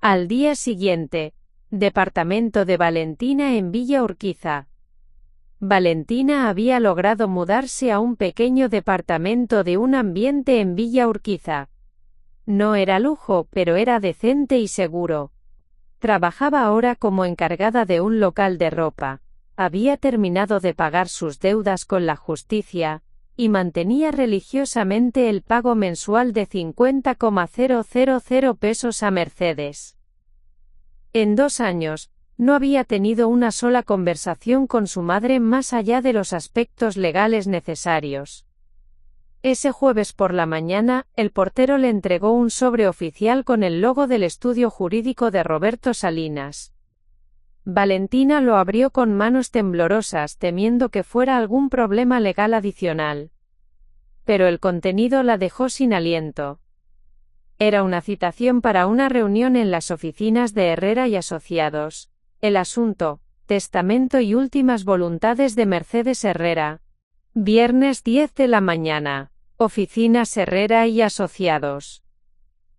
Al día siguiente, departamento de Valentina en Villa Urquiza. Valentina había logrado mudarse a un pequeño departamento de un ambiente en Villa Urquiza. No era lujo, pero era decente y seguro. Trabajaba ahora como encargada de un local de ropa. Había terminado de pagar sus deudas con la justicia, y mantenía religiosamente el pago mensual de 50,000 pesos a Mercedes. En 2 años, no había tenido una sola conversación con su madre más allá de los aspectos legales necesarios. Ese jueves por la mañana, el portero le entregó un sobre oficial con el logo del estudio jurídico de Roberto Salinas. Valentina lo abrió con manos temblorosas, temiendo que fuera algún problema legal adicional. Pero el contenido la dejó sin aliento. Era una citación para una reunión en las oficinas de Herrera y Asociados. El asunto: testamento y últimas voluntades de Mercedes Herrera. Viernes 10 de la mañana. Oficinas Herrera y Asociados.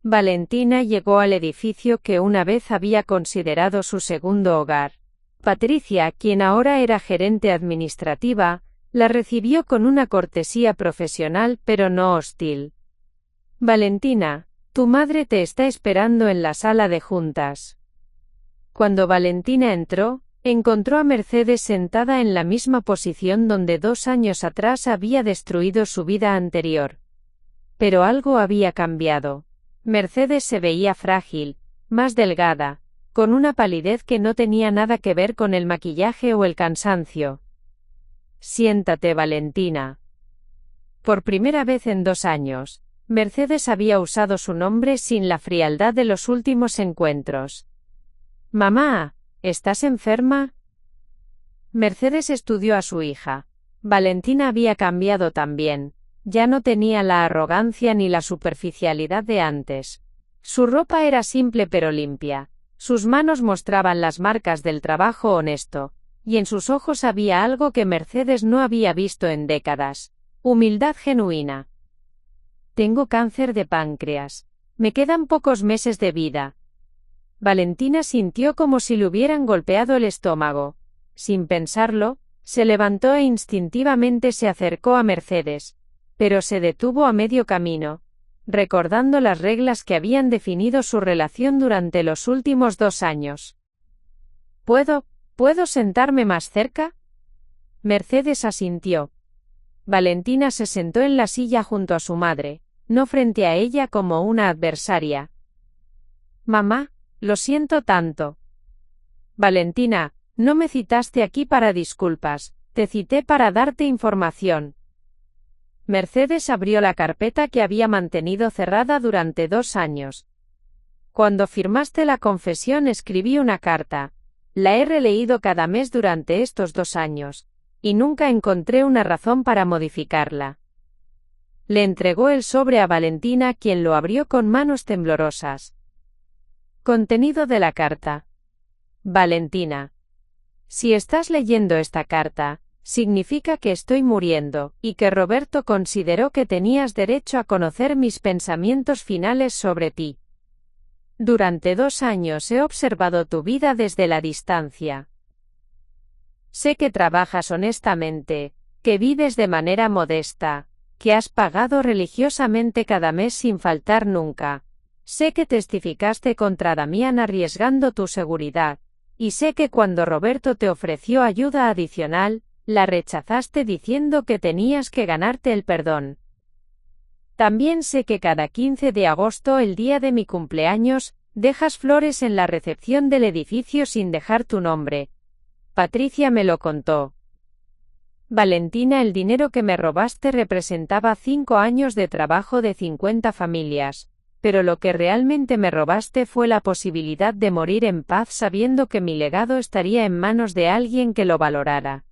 Valentina llegó al edificio que una vez había considerado su segundo hogar. Patricia, quien ahora era gerente administrativa, la recibió con una cortesía profesional pero no hostil. Valentina, tu madre te está esperando en la sala de juntas. Cuando Valentina entró, encontró a Mercedes sentada en la misma posición donde 2 años atrás había destruido su vida anterior. Pero algo había cambiado. Mercedes se veía frágil, más delgada, con una palidez que no tenía nada que ver con el maquillaje o el cansancio. Siéntate, Valentina. Por primera vez en 2 años, Mercedes había usado su nombre sin la frialdad de los últimos encuentros. Mamá, ¿estás enferma? Mercedes estudió a su hija. Valentina había cambiado también. Ya no tenía la arrogancia ni la superficialidad de antes. Su ropa era simple pero limpia. Sus manos mostraban las marcas del trabajo honesto, y en sus ojos había algo que Mercedes no había visto en décadas: humildad genuina. Tengo cáncer de páncreas. Me quedan pocos meses de vida. Valentina sintió como si le hubieran golpeado el estómago. Sin pensarlo, se levantó e instintivamente se acercó a Mercedes, pero se detuvo a medio camino, recordando las reglas que habían definido su relación durante los últimos 2 años. ¿Puedo sentarme más cerca? Mercedes asintió. Valentina se sentó en la silla junto a su madre, no frente a ella como una adversaria. Mamá, lo siento tanto. Valentina, no me citaste aquí para disculpas, te cité para darte información. Mercedes abrió la carpeta que había mantenido cerrada durante 2 años. Cuando firmaste la confesión escribí una carta. La he releído cada mes durante estos 2 años, y nunca encontré una razón para modificarla. Le entregó el sobre a Valentina, quien lo abrió con manos temblorosas. Contenido de la carta. Valentina. Si estás leyendo esta carta, significa que estoy muriendo, y que Roberto consideró que tenías derecho a conocer mis pensamientos finales sobre ti. Durante 2 años he observado tu vida desde la distancia. Sé que trabajas honestamente, que vives de manera modesta, que has pagado religiosamente cada mes sin faltar nunca. Sé que testificaste contra Damián arriesgando tu seguridad, y sé que cuando Roberto te ofreció ayuda adicional, la rechazaste diciendo que tenías que ganarte el perdón. También sé que cada 15 de agosto, el día de mi cumpleaños, dejas flores en la recepción del edificio sin dejar tu nombre. Patricia me lo contó. Valentina, el dinero que me robaste representaba 5 años de trabajo de 50 familias, pero lo que realmente me robaste fue la posibilidad de morir en paz sabiendo que mi legado estaría en manos de alguien que lo valorara.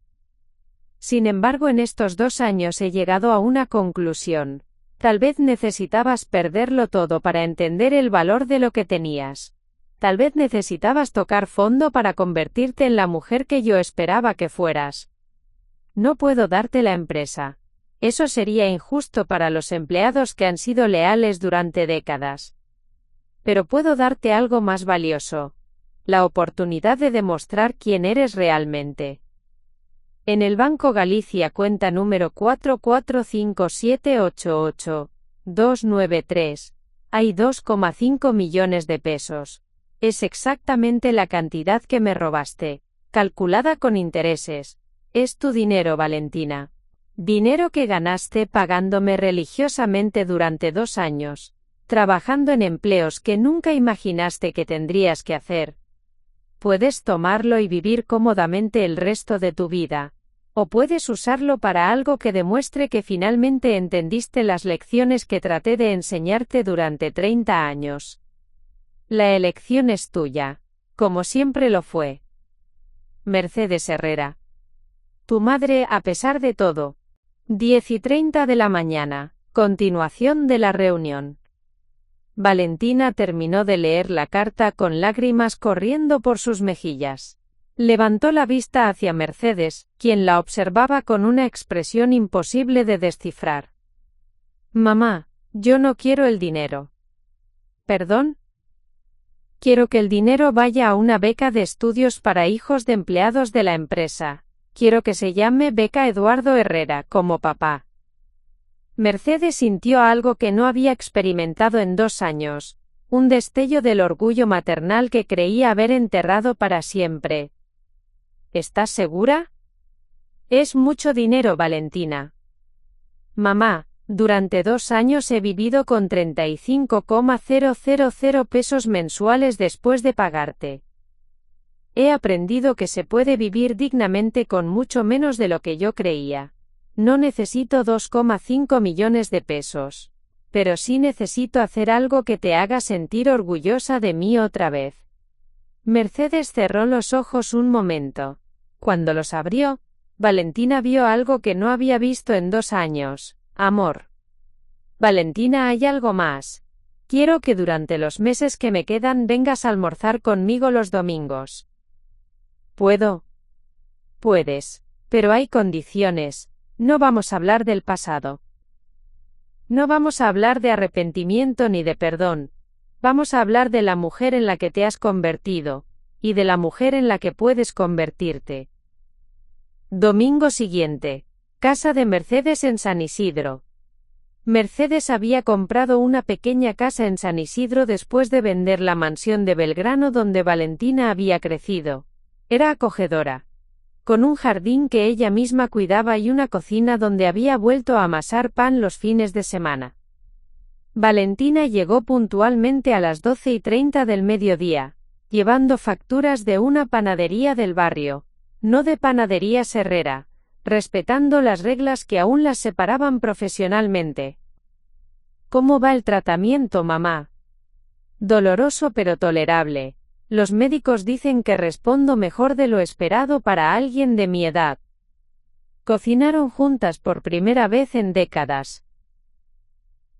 Sin embargo, en estos 2 años he llegado a una conclusión. Tal vez necesitabas perderlo todo para entender el valor de lo que tenías. Tal vez necesitabas tocar fondo para convertirte en la mujer que yo esperaba que fueras. No puedo darte la empresa. Eso sería injusto para los empleados que han sido leales durante décadas. Pero puedo darte algo más valioso. La oportunidad de demostrar quién eres realmente. En el Banco Galicia cuenta número 445788293, hay 2,5 millones de pesos. Es exactamente la cantidad que me robaste, calculada con intereses. Es tu dinero, Valentina. Dinero que ganaste pagándome religiosamente durante 2 años, trabajando en empleos que nunca imaginaste que tendrías que hacer. Puedes tomarlo y vivir cómodamente el resto de tu vida, o puedes usarlo para algo que demuestre que finalmente entendiste las lecciones que traté de enseñarte durante 30 años. La elección es tuya, como siempre lo fue. Mercedes Herrera. Tu madre, a pesar de todo. 10:30 de la mañana, continuación de la reunión. Valentina terminó de leer la carta con lágrimas corriendo por sus mejillas. Levantó la vista hacia Mercedes, quien la observaba con una expresión imposible de descifrar. Mamá, yo no quiero el dinero. ¿Perdón? Quiero que el dinero vaya a una beca de estudios para hijos de empleados de la empresa. Quiero que se llame Beca Eduardo Herrera, como papá. Mercedes sintió algo que no había experimentado en 2 años, un destello del orgullo maternal que creía haber enterrado para siempre. ¿Estás segura? Es mucho dinero, Valentina. Mamá, durante 2 años he vivido con 35,000 pesos mensuales después de pagarte. He aprendido que se puede vivir dignamente con mucho menos de lo que yo creía. No necesito 2,5 millones de pesos. Pero sí necesito hacer algo que te haga sentir orgullosa de mí otra vez. Mercedes cerró los ojos un momento. Cuando los abrió, Valentina vio algo que no había visto en 2 años. Amor. Valentina, hay algo más. Quiero que durante los meses que me quedan vengas a almorzar conmigo los domingos. ¿Puedo? Puedes. Pero hay condiciones. No vamos a hablar del pasado. No vamos a hablar de arrepentimiento ni de perdón. Vamos a hablar de la mujer en la que te has convertido, y de la mujer en la que puedes convertirte. Domingo siguiente. Casa de Mercedes en San Isidro. Mercedes había comprado una pequeña casa en San Isidro después de vender la mansión de Belgrano donde Valentina había crecido. Era acogedora, con un jardín que ella misma cuidaba y una cocina donde había vuelto a amasar pan los fines de semana. Valentina llegó puntualmente a las 12:30 del mediodía, llevando facturas de una panadería del barrio, no de Panaderías Herrera, respetando las reglas que aún las separaban profesionalmente. ¿Cómo va el tratamiento, mamá? Doloroso pero tolerable. Los médicos dicen que respondo mejor de lo esperado para alguien de mi edad. Cocinaron juntas por primera vez en décadas.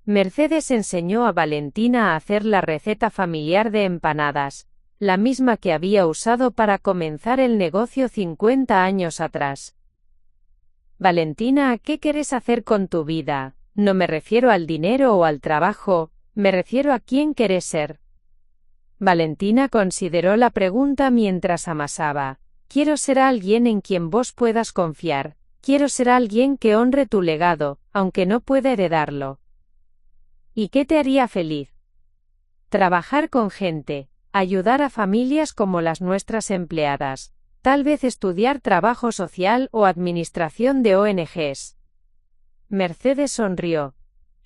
Mercedes enseñó a Valentina a hacer la receta familiar de empanadas, la misma que había usado para comenzar el negocio 50 años atrás. Valentina, ¿qué quieres hacer con tu vida? No me refiero al dinero o al trabajo, me refiero a quién quieres ser. Valentina consideró la pregunta mientras amasaba. Quiero ser alguien en quien vos puedas confiar. Quiero ser alguien que honre tu legado, aunque no pueda heredarlo. ¿Y qué te haría feliz? Trabajar con gente, ayudar a familias como las nuestras empleadas, tal vez estudiar trabajo social o administración de ONGs. Mercedes sonrió.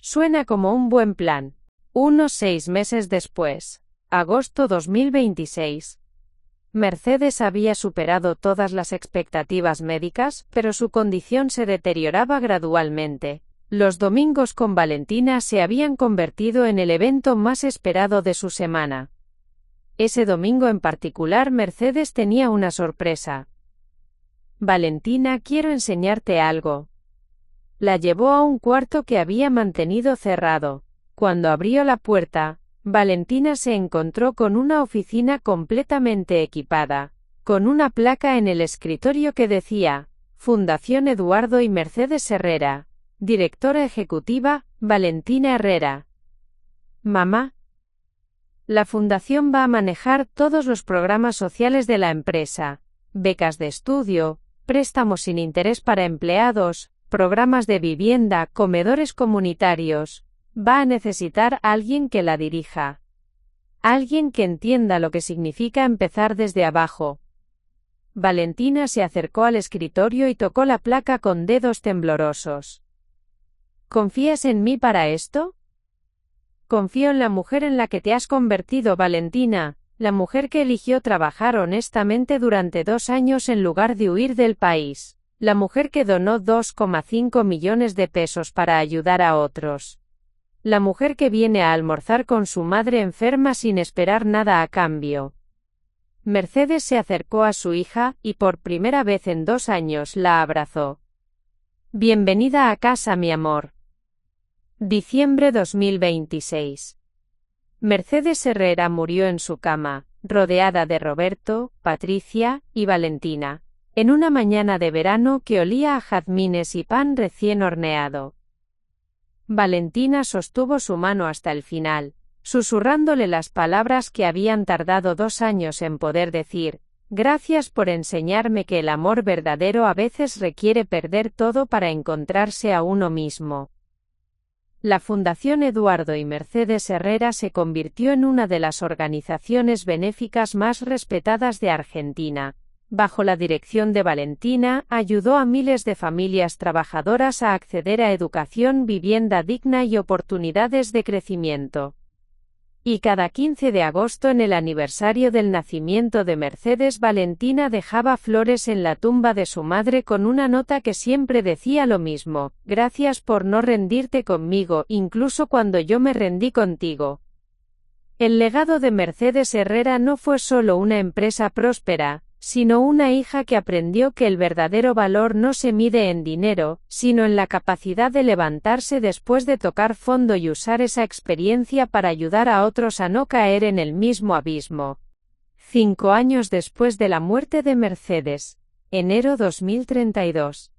Suena como un buen plan. Unos 6 meses después. Agosto 2026. Mercedes había superado todas las expectativas médicas, pero su condición se deterioraba gradualmente. Los domingos con Valentina se habían convertido en el evento más esperado de su semana. Ese domingo en particular Mercedes tenía una sorpresa. Valentina, quiero enseñarte algo. La llevó a un cuarto que había mantenido cerrado. Cuando abrió la puerta, Valentina se encontró con una oficina completamente equipada, con una placa en el escritorio que decía, Fundación Eduardo y Mercedes Herrera, Directora Ejecutiva, Valentina Herrera. Mamá. La fundación va a manejar todos los programas sociales de la empresa, becas de estudio, préstamos sin interés para empleados, programas de vivienda, comedores comunitarios. Va a necesitar a alguien que la dirija. Alguien que entienda lo que significa empezar desde abajo. Valentina se acercó al escritorio y tocó la placa con dedos temblorosos. ¿Confías en mí para esto? Confío en la mujer en la que te has convertido, Valentina, la mujer que eligió trabajar honestamente durante 2 años en lugar de huir del país, la mujer que donó 2,5 millones de pesos para ayudar a otros. La mujer que viene a almorzar con su madre enferma sin esperar nada a cambio. Mercedes se acercó a su hija, y por primera vez en 2 años la abrazó. Bienvenida a casa, mi amor. Diciembre 2026. Mercedes Herrera murió en su cama, rodeada de Roberto, Patricia y Valentina, en una mañana de verano que olía a jazmines y pan recién horneado. Valentina sostuvo su mano hasta el final, susurrándole las palabras que habían tardado 2 años en poder decir, gracias por enseñarme que el amor verdadero a veces requiere perder todo para encontrarse a uno mismo. La Fundación Eduardo y Mercedes Herrera se convirtió en una de las organizaciones benéficas más respetadas de Argentina. Bajo la dirección de Valentina, ayudó a miles de familias trabajadoras a acceder a educación, vivienda digna y oportunidades de crecimiento. Y cada 15 de agosto, en el aniversario del nacimiento de Mercedes, Valentina dejaba flores en la tumba de su madre con una nota que siempre decía lo mismo: gracias por no rendirte conmigo, incluso cuando yo me rendí contigo. El legado de Mercedes Herrera no fue solo una empresa próspera, sino una hija que aprendió que el verdadero valor no se mide en dinero, sino en la capacidad de levantarse después de tocar fondo y usar esa experiencia para ayudar a otros a no caer en el mismo abismo. 5 años después de la muerte de Mercedes, enero 2032.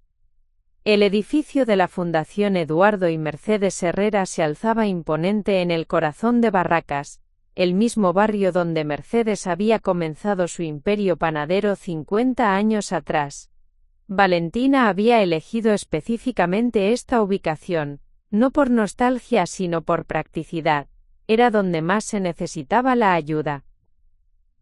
El edificio de la Fundación Eduardo y Mercedes Herrera se alzaba imponente en el corazón de Barracas, el mismo barrio donde Mercedes había comenzado su imperio panadero 50 años atrás. Valentina había elegido específicamente esta ubicación, no por nostalgia sino por practicidad. Era donde más se necesitaba la ayuda.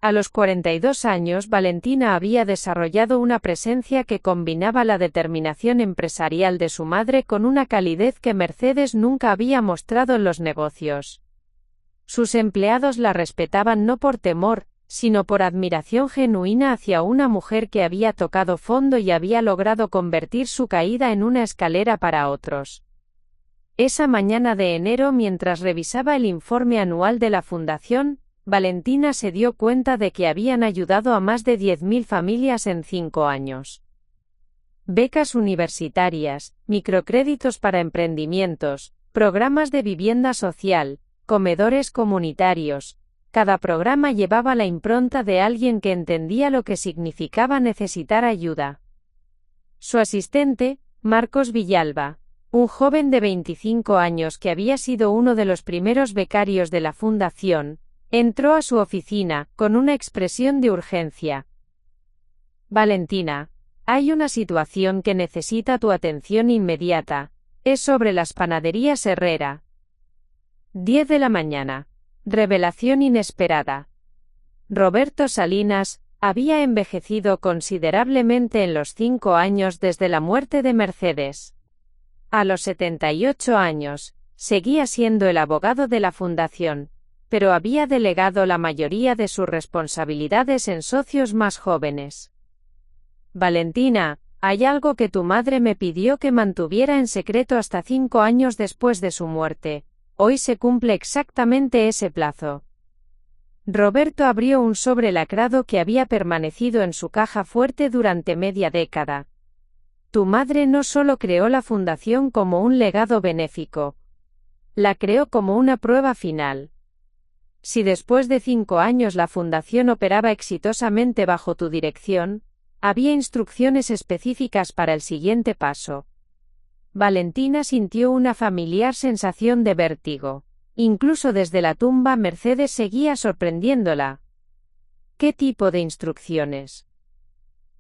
A los 42 años, Valentina había desarrollado una presencia que combinaba la determinación empresarial de su madre con una calidez que Mercedes nunca había mostrado en los negocios. Sus empleados la respetaban no por temor, sino por admiración genuina hacia una mujer que había tocado fondo y había logrado convertir su caída en una escalera para otros. Esa mañana de enero, mientras revisaba el informe anual de la fundación, Valentina se dio cuenta de que habían ayudado a más de 10.000 familias en 5 años. Becas universitarias, microcréditos para emprendimientos, programas de vivienda social, comedores comunitarios. Cada programa llevaba la impronta de alguien que entendía lo que significaba necesitar ayuda. Su asistente, Marcos Villalba, un joven de 25 años que había sido uno de los primeros becarios de la fundación, entró a su oficina, con una expresión de urgencia. Valentina, hay una situación que necesita tu atención inmediata. Es sobre las panaderías Herrera. 10 de la mañana. Revelación inesperada. Roberto Salinas había envejecido considerablemente en los 5 años desde la muerte de Mercedes. A los 78 años, seguía siendo el abogado de la fundación, pero había delegado la mayoría de sus responsabilidades en socios más jóvenes. Valentina, hay algo que tu madre me pidió que mantuviera en secreto hasta 5 años después de su muerte. Hoy se cumple exactamente ese plazo. Roberto abrió un sobre lacrado que había permanecido en su caja fuerte durante media década. Tu madre no solo creó la fundación como un legado benéfico, la creó como una prueba final. Si después de 5 años la fundación operaba exitosamente bajo tu dirección, había instrucciones específicas para el siguiente paso. Valentina sintió una familiar sensación de vértigo. Incluso desde la tumba Mercedes seguía sorprendiéndola. ¿Qué tipo de instrucciones?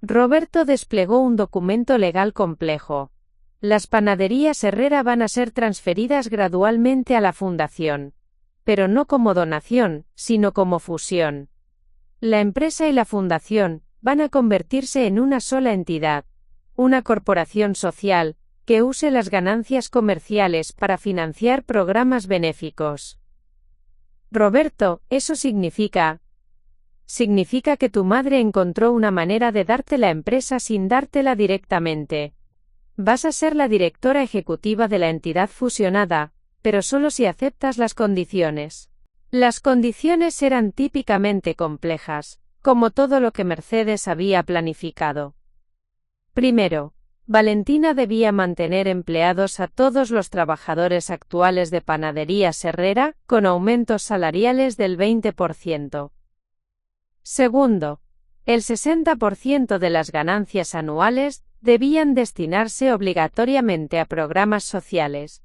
Roberto desplegó un documento legal complejo. Las panaderías Herrera van a ser transferidas gradualmente a la fundación. Pero no como donación, sino como fusión. La empresa y la fundación van a convertirse en una sola entidad, una corporación social, que use las ganancias comerciales para financiar programas benéficos. Roberto, eso significa que tu madre encontró una manera de darte la empresa sin dártela directamente. Vas a ser la directora ejecutiva de la entidad fusionada, pero solo si aceptas las condiciones. Las condiciones eran típicamente complejas, como todo lo que Mercedes había planificado. Primero, Valentina debía mantener empleados a todos los trabajadores actuales de Panaderías Herrera, con aumentos salariales del 20%. Segundo, el 60% de las ganancias anuales debían destinarse obligatoriamente a programas sociales.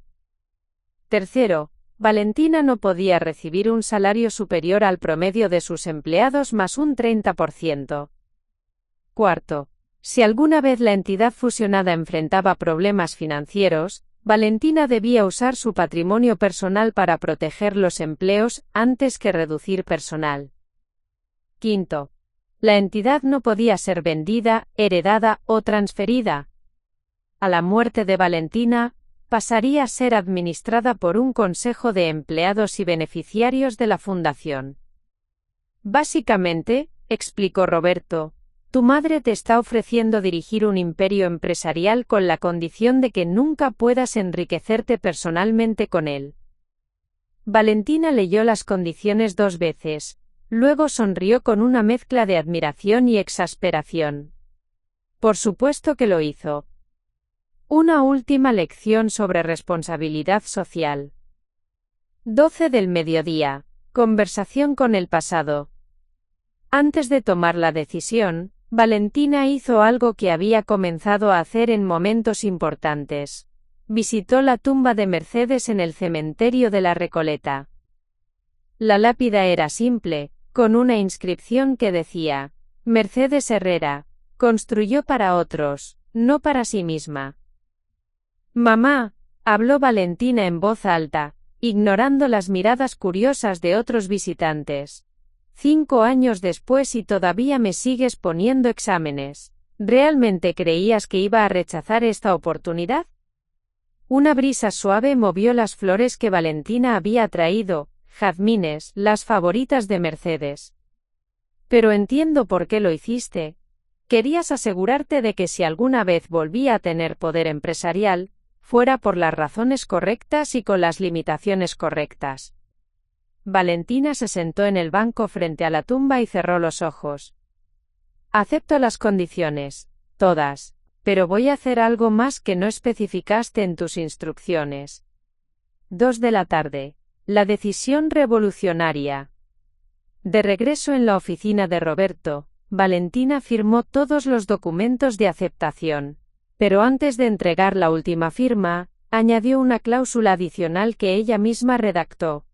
Tercero, Valentina no podía recibir un salario superior al promedio de sus empleados más un 30%. Cuarto, si alguna vez la entidad fusionada enfrentaba problemas financieros, Valentina debía usar su patrimonio personal para proteger los empleos antes que reducir personal. Quinto, la entidad no podía ser vendida, heredada o transferida. A la muerte de Valentina, pasaría a ser administrada por un consejo de empleados y beneficiarios de la fundación. Básicamente, explicó Roberto, tu madre te está ofreciendo dirigir un imperio empresarial con la condición de que nunca puedas enriquecerte personalmente con él. Valentina leyó las condiciones 2 veces, luego sonrió con una mezcla de admiración y exasperación. Por supuesto que lo hizo. Una última lección sobre responsabilidad social. 12 del mediodía. Conversación con el pasado. Antes de tomar la decisión, Valentina hizo algo que había comenzado a hacer en momentos importantes. Visitó la tumba de Mercedes en el cementerio de la Recoleta. La lápida era simple, con una inscripción que decía: Mercedes Herrera, construyó para otros, no para sí misma. Mamá, habló Valentina en voz alta, ignorando las miradas curiosas de otros visitantes. 5 años después y todavía me sigues poniendo exámenes. ¿Realmente creías que iba a rechazar esta oportunidad? Una brisa suave movió las flores que Valentina había traído, jazmines, las favoritas de Mercedes. Pero entiendo por qué lo hiciste. Querías asegurarte de que si alguna vez volvía a tener poder empresarial, fuera por las razones correctas y con las limitaciones correctas. Valentina se sentó en el banco frente a la tumba y cerró los ojos. Acepto las condiciones, todas, pero voy a hacer algo más que no especificaste en tus instrucciones. 2 de la tarde. La decisión revolucionaria. De regreso en la oficina de Roberto, Valentina firmó todos los documentos de aceptación. Pero antes de entregar la última firma, añadió una cláusula adicional que ella misma redactó.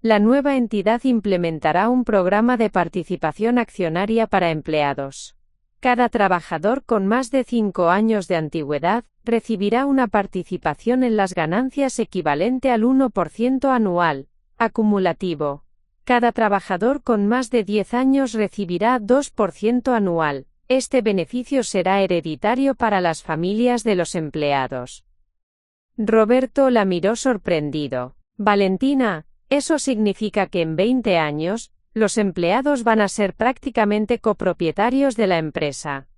La nueva entidad implementará un programa de participación accionaria para empleados. Cada trabajador con más de 5 años de antigüedad recibirá una participación en las ganancias equivalente al 1% anual, acumulativo. Cada trabajador con más de 10 años recibirá 2% anual. Este beneficio será hereditario para las familias de los empleados. Roberto la miró sorprendido. Valentina, eso significa que en 20 años, los empleados van a ser prácticamente copropietarios de la empresa.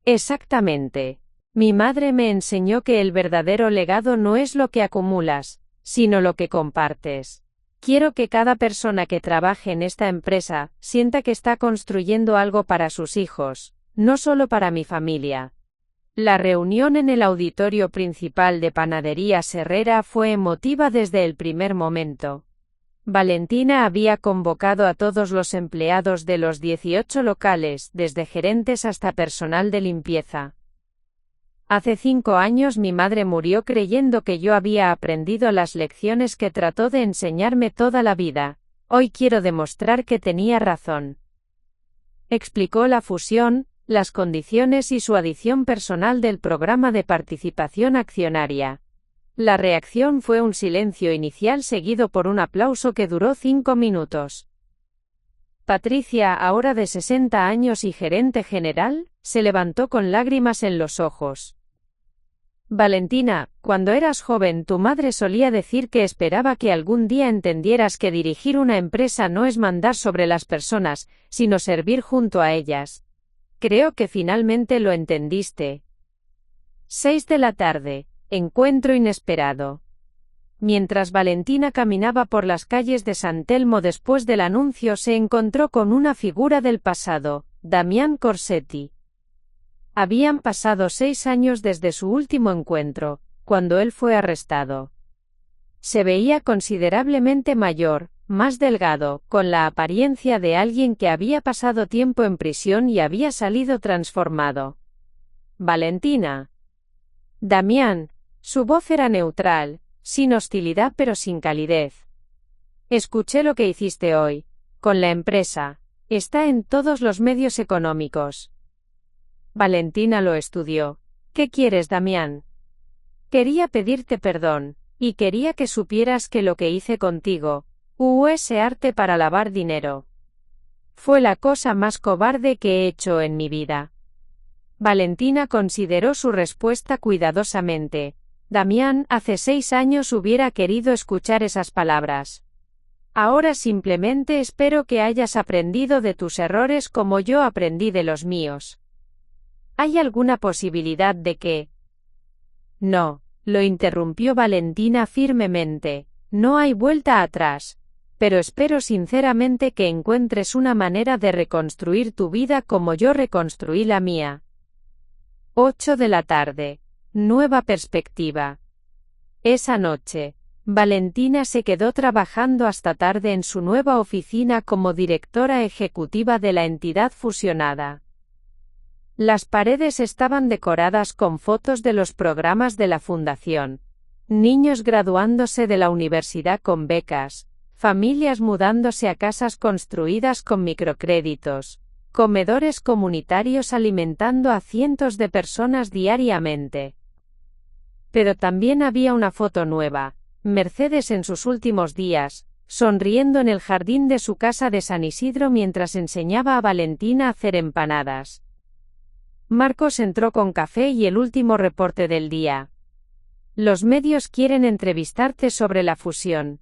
Exactamente. Mi madre me enseñó que el verdadero legado no es lo que acumulas, sino lo que compartes. Quiero que cada persona que trabaje en esta empresa sienta que está construyendo algo para sus hijos, no solo para mi familia. La reunión en el auditorio principal de Panaderías Herrera fue emotiva desde el primer momento. Valentina había convocado a todos los empleados de los 18 locales, desde gerentes hasta personal de limpieza. Hace 5 años mi madre murió creyendo que yo había aprendido las lecciones que trató de enseñarme toda la vida. Hoy quiero demostrar que tenía razón. Explicó la fusión, las condiciones y su adición personal del programa de participación accionaria. La reacción fue un silencio inicial seguido por un aplauso que duró 5 minutos. Patricia, ahora de 60 años y gerente general, se levantó con lágrimas en los ojos. Valentina, cuando eras joven tu madre solía decir que esperaba que algún día entendieras que dirigir una empresa no es mandar sobre las personas, sino servir junto a ellas. Creo que finalmente lo entendiste. 6 de la tarde. Encuentro inesperado. Mientras Valentina caminaba por las calles de San Telmo después del anuncio se encontró con una figura del pasado, Damián Corsetti. Habían pasado 6 años desde su último encuentro, cuando él fue arrestado. Se veía considerablemente mayor, más delgado, con la apariencia de alguien que había pasado tiempo en prisión y había salido transformado. Valentina. Damián. Su voz era neutral, sin hostilidad pero sin calidez. Escuché lo que hiciste hoy, con la empresa. Está en todos los medios económicos. Valentina lo estudió. ¿Qué quieres, Damián? Quería pedirte perdón, y quería que supieras que lo que hice contigo, ese arte para lavar dinero, fue la cosa más cobarde que he hecho en mi vida. Valentina consideró su respuesta cuidadosamente. Damián, hace 6 años hubiera querido escuchar esas palabras. Ahora simplemente espero que hayas aprendido de tus errores como yo aprendí de los míos. ¿Hay alguna posibilidad de que? No, lo interrumpió Valentina firmemente. No hay vuelta atrás. Pero espero sinceramente que encuentres una manera de reconstruir tu vida como yo reconstruí la mía. 8 de la tarde. Nueva perspectiva. Esa noche, Valentina se quedó trabajando hasta tarde en su nueva oficina como directora ejecutiva de la entidad fusionada. Las paredes estaban decoradas con fotos de los programas de la fundación. Niños graduándose de la universidad con becas, familias mudándose a casas construidas con microcréditos, comedores comunitarios alimentando a cientos de personas diariamente. Pero también había una foto nueva, Mercedes en sus últimos días, sonriendo en el jardín de su casa de San Isidro mientras enseñaba a Valentina a hacer empanadas. Marcos entró con café y el último reporte del día. Los medios quieren entrevistarte sobre la fusión.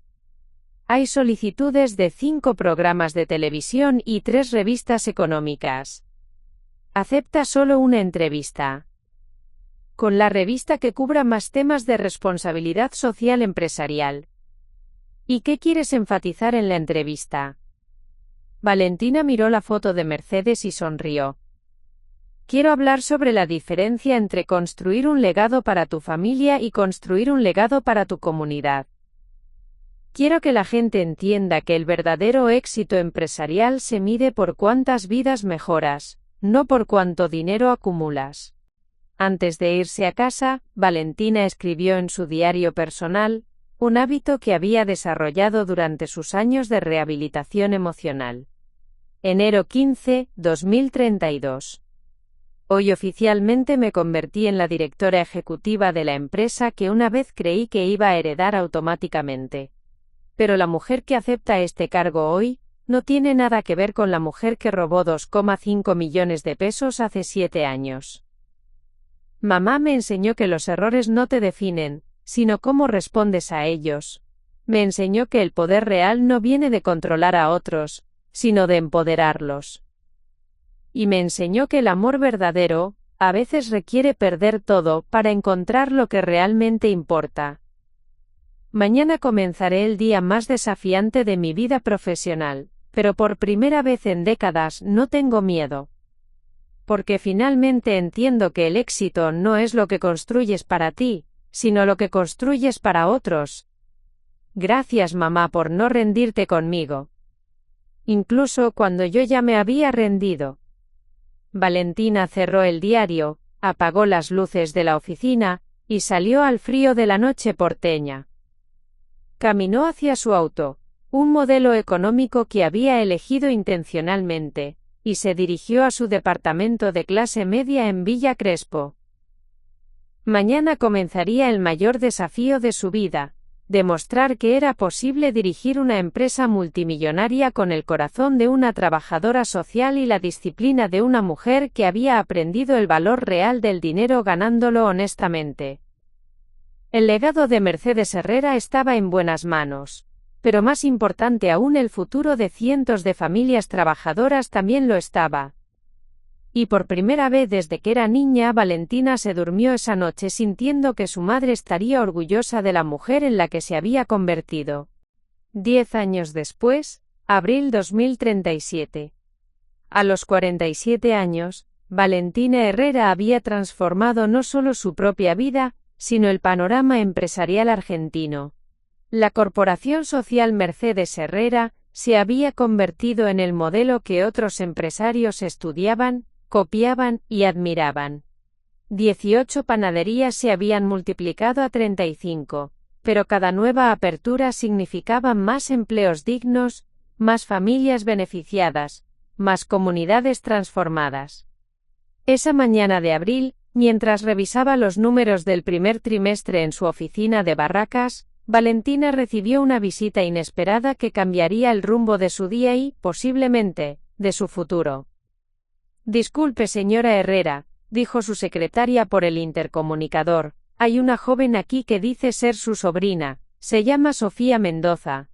Hay solicitudes de 5 programas de televisión y 3 revistas económicas. Acepta solo una entrevista. Con la revista que cubra más temas de responsabilidad social empresarial. ¿Y qué quieres enfatizar en la entrevista? Valentina miró la foto de Mercedes y sonrió. Quiero hablar sobre la diferencia entre construir un legado para tu familia y construir un legado para tu comunidad. Quiero que la gente entienda que el verdadero éxito empresarial se mide por cuántas vidas mejoras, no por cuánto dinero acumulas. Antes de irse a casa, Valentina escribió en su diario personal, un hábito que había desarrollado durante sus años de rehabilitación emocional. Enero 15, 2032. Hoy oficialmente me convertí en la directora ejecutiva de la empresa que una vez creí que iba a heredar automáticamente. Pero la mujer que acepta este cargo hoy, no tiene nada que ver con la mujer que robó 2,5 millones de pesos hace 7 años. Mamá me enseñó que los errores no te definen, sino cómo respondes a ellos. Me enseñó que el poder real no viene de controlar a otros, sino de empoderarlos. Y me enseñó que el amor verdadero, a veces requiere perder todo para encontrar lo que realmente importa. Mañana comenzaré el día más desafiante de mi vida profesional, pero por primera vez en décadas no tengo miedo. porque finalmente entiendo que el éxito no es lo que construyes para ti, sino lo que construyes para otros. Gracias, mamá, por no rendirte conmigo. Incluso cuando yo ya me había rendido. Valentina cerró el diario, apagó las luces de la oficina, y salió al frío de la noche porteña. Caminó hacia su auto, un modelo económico que había elegido intencionalmente, y se dirigió a su departamento de clase media en Villa Crespo. Mañana comenzaría el mayor desafío de su vida, demostrar que era posible dirigir una empresa multimillonaria con el corazón de una trabajadora social y la disciplina de una mujer que había aprendido el valor real del dinero ganándolo honestamente. El legado de Mercedes Herrera estaba en buenas manos, pero más importante aún, el futuro de cientos de familias trabajadoras también lo estaba. Y por primera vez desde que era niña, Valentina se durmió esa noche sintiendo que su madre estaría orgullosa de la mujer en la que se había convertido. 10 años después, abril 2037. A los 47 años, Valentina Herrera había transformado no solo su propia vida, sino el panorama empresarial argentino. La corporación social Mercedes Herrera se había convertido en el modelo que otros empresarios estudiaban, copiaban y admiraban. 18 panaderías se habían multiplicado a 35, pero cada nueva apertura significaba más empleos dignos, más familias beneficiadas, más comunidades transformadas. Esa mañana de abril, mientras revisaba los números del primer trimestre en su oficina de Barracas, Valentina recibió una visita inesperada que cambiaría el rumbo de su día y, posiblemente, de su futuro. Disculpe, señora Herrera, dijo su secretaria por el intercomunicador, hay una joven aquí que dice ser su sobrina, se llama Sofía Mendoza.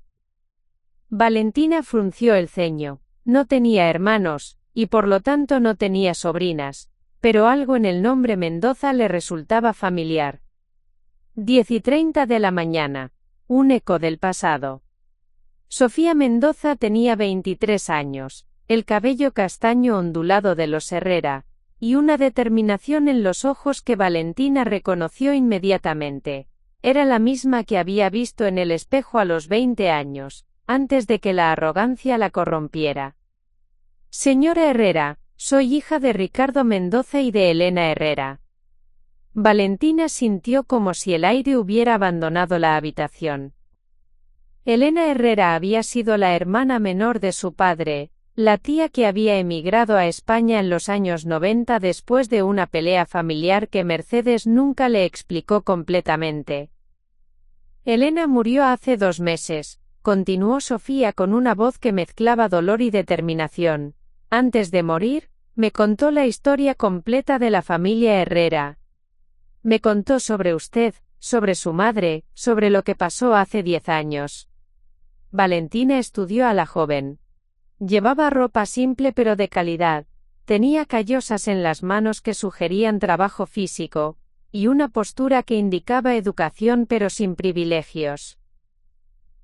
Valentina frunció el ceño, no tenía hermanos, y por lo tanto no tenía sobrinas, pero algo en el nombre Mendoza le resultaba familiar. 10:30 de la mañana, un eco del pasado. Sofía Mendoza tenía 23 años. El cabello castaño ondulado de los Herrera, y una determinación en los ojos que Valentina reconoció inmediatamente. Era la misma que había visto en el espejo a los 20 años, antes de que la arrogancia la corrompiera. Señora Herrera, soy hija de Ricardo Mendoza y de Elena Herrera. Valentina sintió como si el aire hubiera abandonado la habitación. Elena Herrera había sido la hermana menor de su padre, la tía que había emigrado a España en los años 90 después de una pelea familiar que Mercedes nunca le explicó completamente. Elena murió hace 2 meses, continuó Sofía con una voz que mezclaba dolor y determinación. Antes de morir, me contó la historia completa de la familia Herrera. Me contó sobre usted, sobre su madre, sobre lo que pasó hace 10 años. Valentina estudió a la joven. Llevaba ropa simple pero de calidad, tenía callosas en las manos que sugerían trabajo físico, y una postura que indicaba educación pero sin privilegios.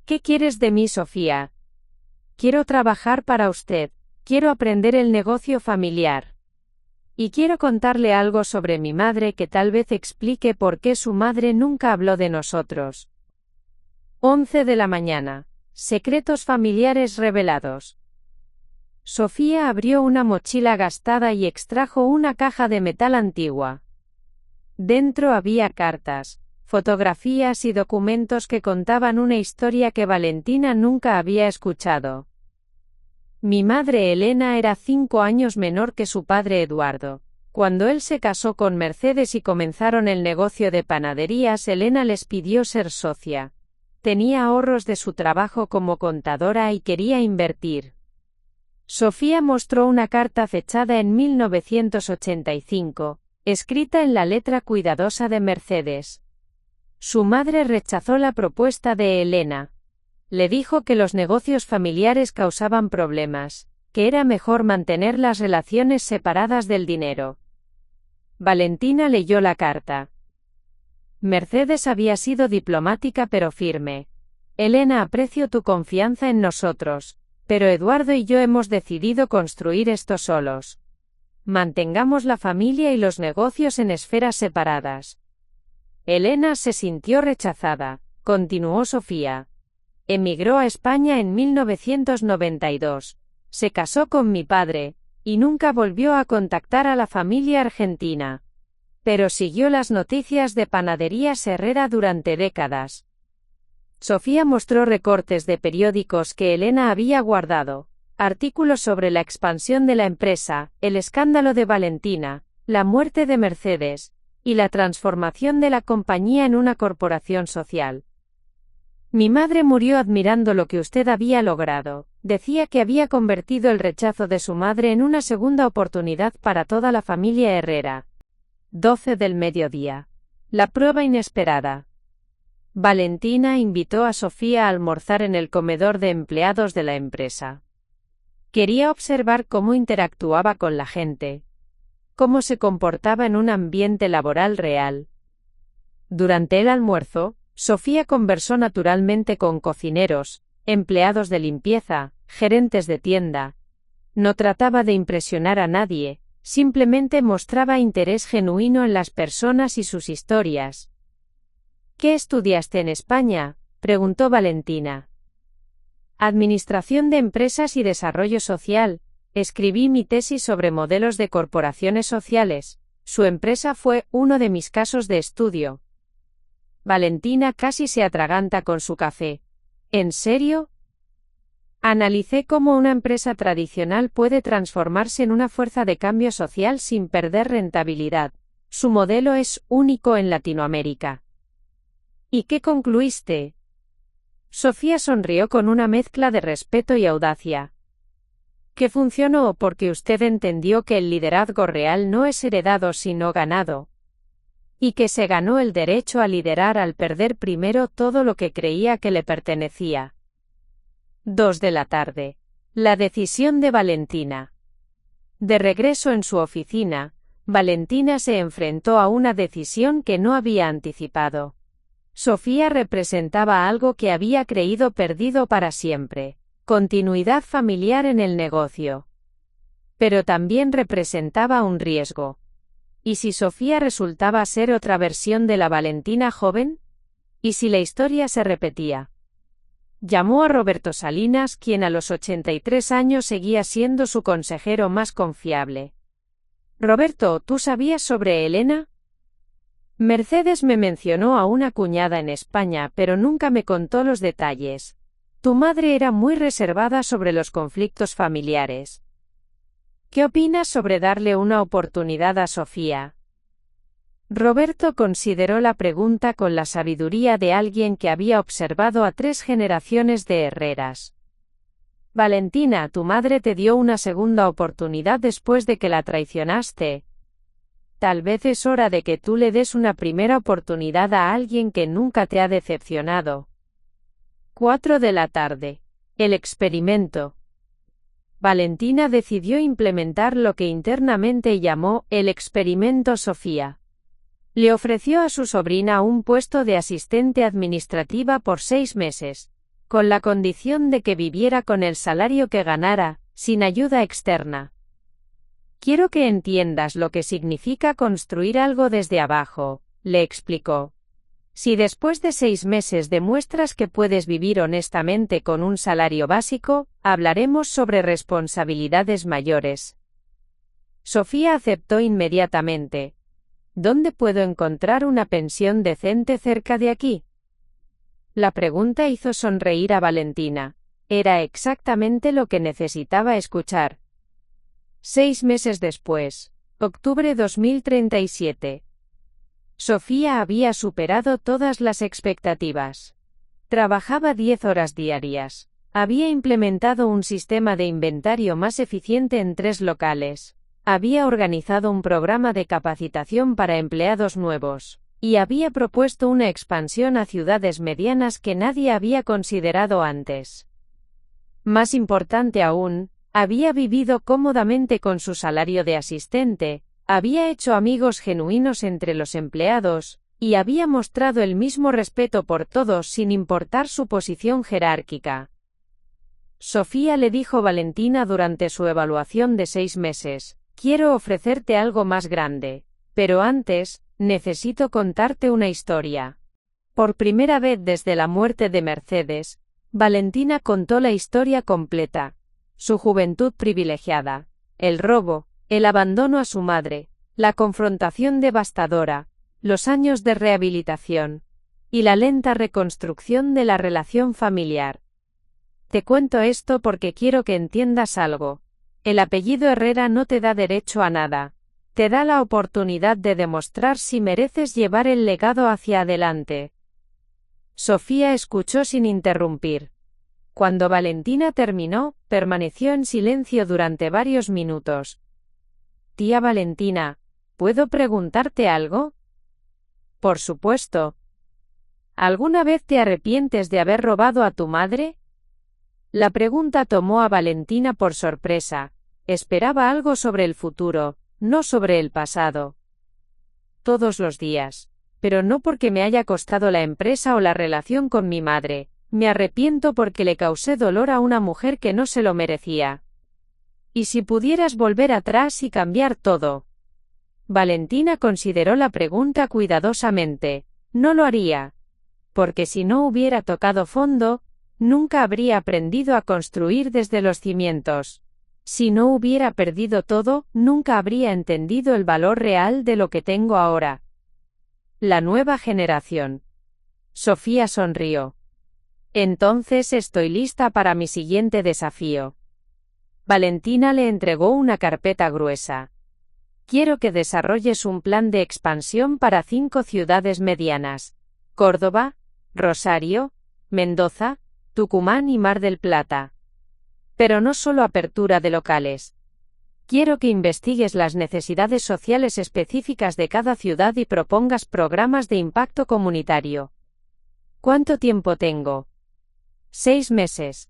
¿Qué quieres de mí, Sofía? Quiero trabajar para usted, quiero aprender el negocio familiar. Y quiero contarle algo sobre mi madre que tal vez explique por qué su madre nunca habló de nosotros. 11 de la mañana. Secretos familiares revelados. Sofía abrió una mochila gastada y extrajo una caja de metal antigua. Dentro había cartas, fotografías y documentos que contaban una historia que Valentina nunca había escuchado. Mi madre Elena era 5 años menor que su padre Eduardo. Cuando él se casó con Mercedes y comenzaron el negocio de panaderías, Elena les pidió ser socia. Tenía ahorros de su trabajo como contadora y quería invertir. Sofía mostró una carta fechada en 1985, escrita en la letra cuidadosa de Mercedes. Su madre rechazó la propuesta de Elena. Le dijo que los negocios familiares causaban problemas, que era mejor mantener las relaciones separadas del dinero. Valentina leyó la carta. Mercedes había sido diplomática pero firme. Elena, aprecio tu confianza en nosotros, pero Eduardo y yo hemos decidido construir esto solos. Mantengamos la familia y los negocios en esferas separadas. Elena se sintió rechazada, continuó Sofía. Emigró a España en 1992, se casó con mi padre, y nunca volvió a contactar a la familia argentina. Pero siguió las noticias de Panaderías Herrera durante décadas. Sofía mostró recortes de periódicos que Elena había guardado, artículos sobre la expansión de la empresa, el escándalo de Valentina, la muerte de Mercedes, y la transformación de la compañía en una corporación social. Mi madre murió admirando lo que usted había logrado. Decía que había convertido el rechazo de su madre en una segunda oportunidad para toda la familia Herrera. 12 del mediodía. La prueba inesperada. Valentina invitó a Sofía a almorzar en el comedor de empleados de la empresa. Quería observar cómo interactuaba con la gente, cómo se comportaba en un ambiente laboral real. Durante el almuerzo, Sofía conversó naturalmente con cocineros, empleados de limpieza, gerentes de tienda. No trataba de impresionar a nadie, simplemente mostraba interés genuino en las personas y sus historias. ¿Qué estudiaste en España?, preguntó Valentina. Administración de Empresas y Desarrollo Social. Escribí mi tesis sobre modelos de corporaciones sociales. Su empresa fue uno de mis casos de estudio. Valentina casi se atraganta con su café. ¿En serio? Analicé cómo una empresa tradicional puede transformarse en una fuerza de cambio social sin perder rentabilidad. Su modelo es único en Latinoamérica. ¿Y qué concluiste? Sofía sonrió con una mezcla de respeto y audacia. Que funcionó porque usted entendió que el liderazgo real no es heredado sino ganado. Y que se ganó el derecho a liderar al perder primero todo lo que creía que le pertenecía. 2 de la tarde. La decisión de Valentina. De regreso en su oficina, Valentina se enfrentó a una decisión que no había anticipado. Sofía representaba algo que había creído perdido para siempre: continuidad familiar en el negocio. Pero también representaba un riesgo. ¿Y si Sofía resultaba ser otra versión de la Valentina joven? ¿Y si la historia se repetía? Llamó a Roberto Salinas, quien a los 83 años seguía siendo su consejero más confiable. Roberto, ¿tú sabías sobre Elena? Mercedes me mencionó a una cuñada en España, pero nunca me contó los detalles. Tu madre era muy reservada sobre los conflictos familiares. ¿Qué opinas sobre darle una oportunidad a Sofía? Roberto consideró la pregunta con la sabiduría de alguien que había observado a 3 generaciones de Herreras. Valentina, tu madre te dio una segunda oportunidad después de que la traicionaste. Tal vez es hora de que tú le des una primera oportunidad a alguien que nunca te ha decepcionado. 4 de la tarde. El experimento. Valentina decidió implementar lo que internamente llamó el experimento Sofía. Le ofreció a su sobrina un puesto de asistente administrativa por 6 meses, con la condición de que viviera con el salario que ganara, sin ayuda externa. Quiero que entiendas lo que significa construir algo desde abajo, le explicó. Si después de 6 meses demuestras que puedes vivir honestamente con un salario básico, hablaremos sobre responsabilidades mayores. Sofía aceptó inmediatamente. ¿Dónde puedo encontrar una pensión decente cerca de aquí? La pregunta hizo sonreír a Valentina. Era exactamente lo que necesitaba escuchar. 6 meses después, octubre 2037. Sofía había superado todas las expectativas. Trabajaba 10 horas diarias. Había implementado un sistema de inventario más eficiente en 3 locales. Había organizado un programa de capacitación para empleados nuevos. Y había propuesto una expansión a ciudades medianas que nadie había considerado antes. Más importante aún, había vivido cómodamente con su salario de asistente, había hecho amigos genuinos entre los empleados, y había mostrado el mismo respeto por todos sin importar su posición jerárquica. Sofía le dijo Valentina durante su evaluación de 6 meses, Quiero ofrecerte algo más grande. Pero antes, necesito contarte una historia. Por primera vez desde la muerte de Mercedes, Valentina contó la historia completa. Su juventud privilegiada, el robo, el abandono a su madre, la confrontación devastadora, los años de rehabilitación, y la lenta reconstrucción de la relación familiar. Te cuento esto porque quiero que entiendas algo. El apellido Herrera no te da derecho a nada. Te da la oportunidad de demostrar si mereces llevar el legado hacia adelante. Sofía escuchó sin interrumpir. Cuando Valentina terminó, permaneció en silencio durante varios minutos. Tía Valentina, ¿puedo preguntarte algo? Por supuesto. ¿Alguna vez te arrepientes de haber robado a tu madre? La pregunta tomó a Valentina por sorpresa. Esperaba algo sobre el futuro, no sobre el pasado. Todos los días. Pero no porque me haya costado la empresa o la relación con mi madre. Me arrepiento porque le causé dolor a una mujer que no se lo merecía. ¿Y si pudieras volver atrás y cambiar todo? Valentina consideró la pregunta cuidadosamente. No lo haría. Porque si no hubiera tocado fondo, nunca habría aprendido a construir desde los cimientos. Si no hubiera perdido todo, nunca habría entendido el valor real de lo que tengo ahora. La nueva generación. Sofía sonrió. Entonces estoy lista para mi siguiente desafío. Valentina le entregó una carpeta gruesa. Quiero que desarrolles un plan de expansión para 5 ciudades medianas: Córdoba, Rosario, Mendoza, Tucumán y Mar del Plata. Pero no solo apertura de locales. Quiero que investigues las necesidades sociales específicas de cada ciudad y propongas programas de impacto comunitario. ¿Cuánto tiempo tengo? 6 meses.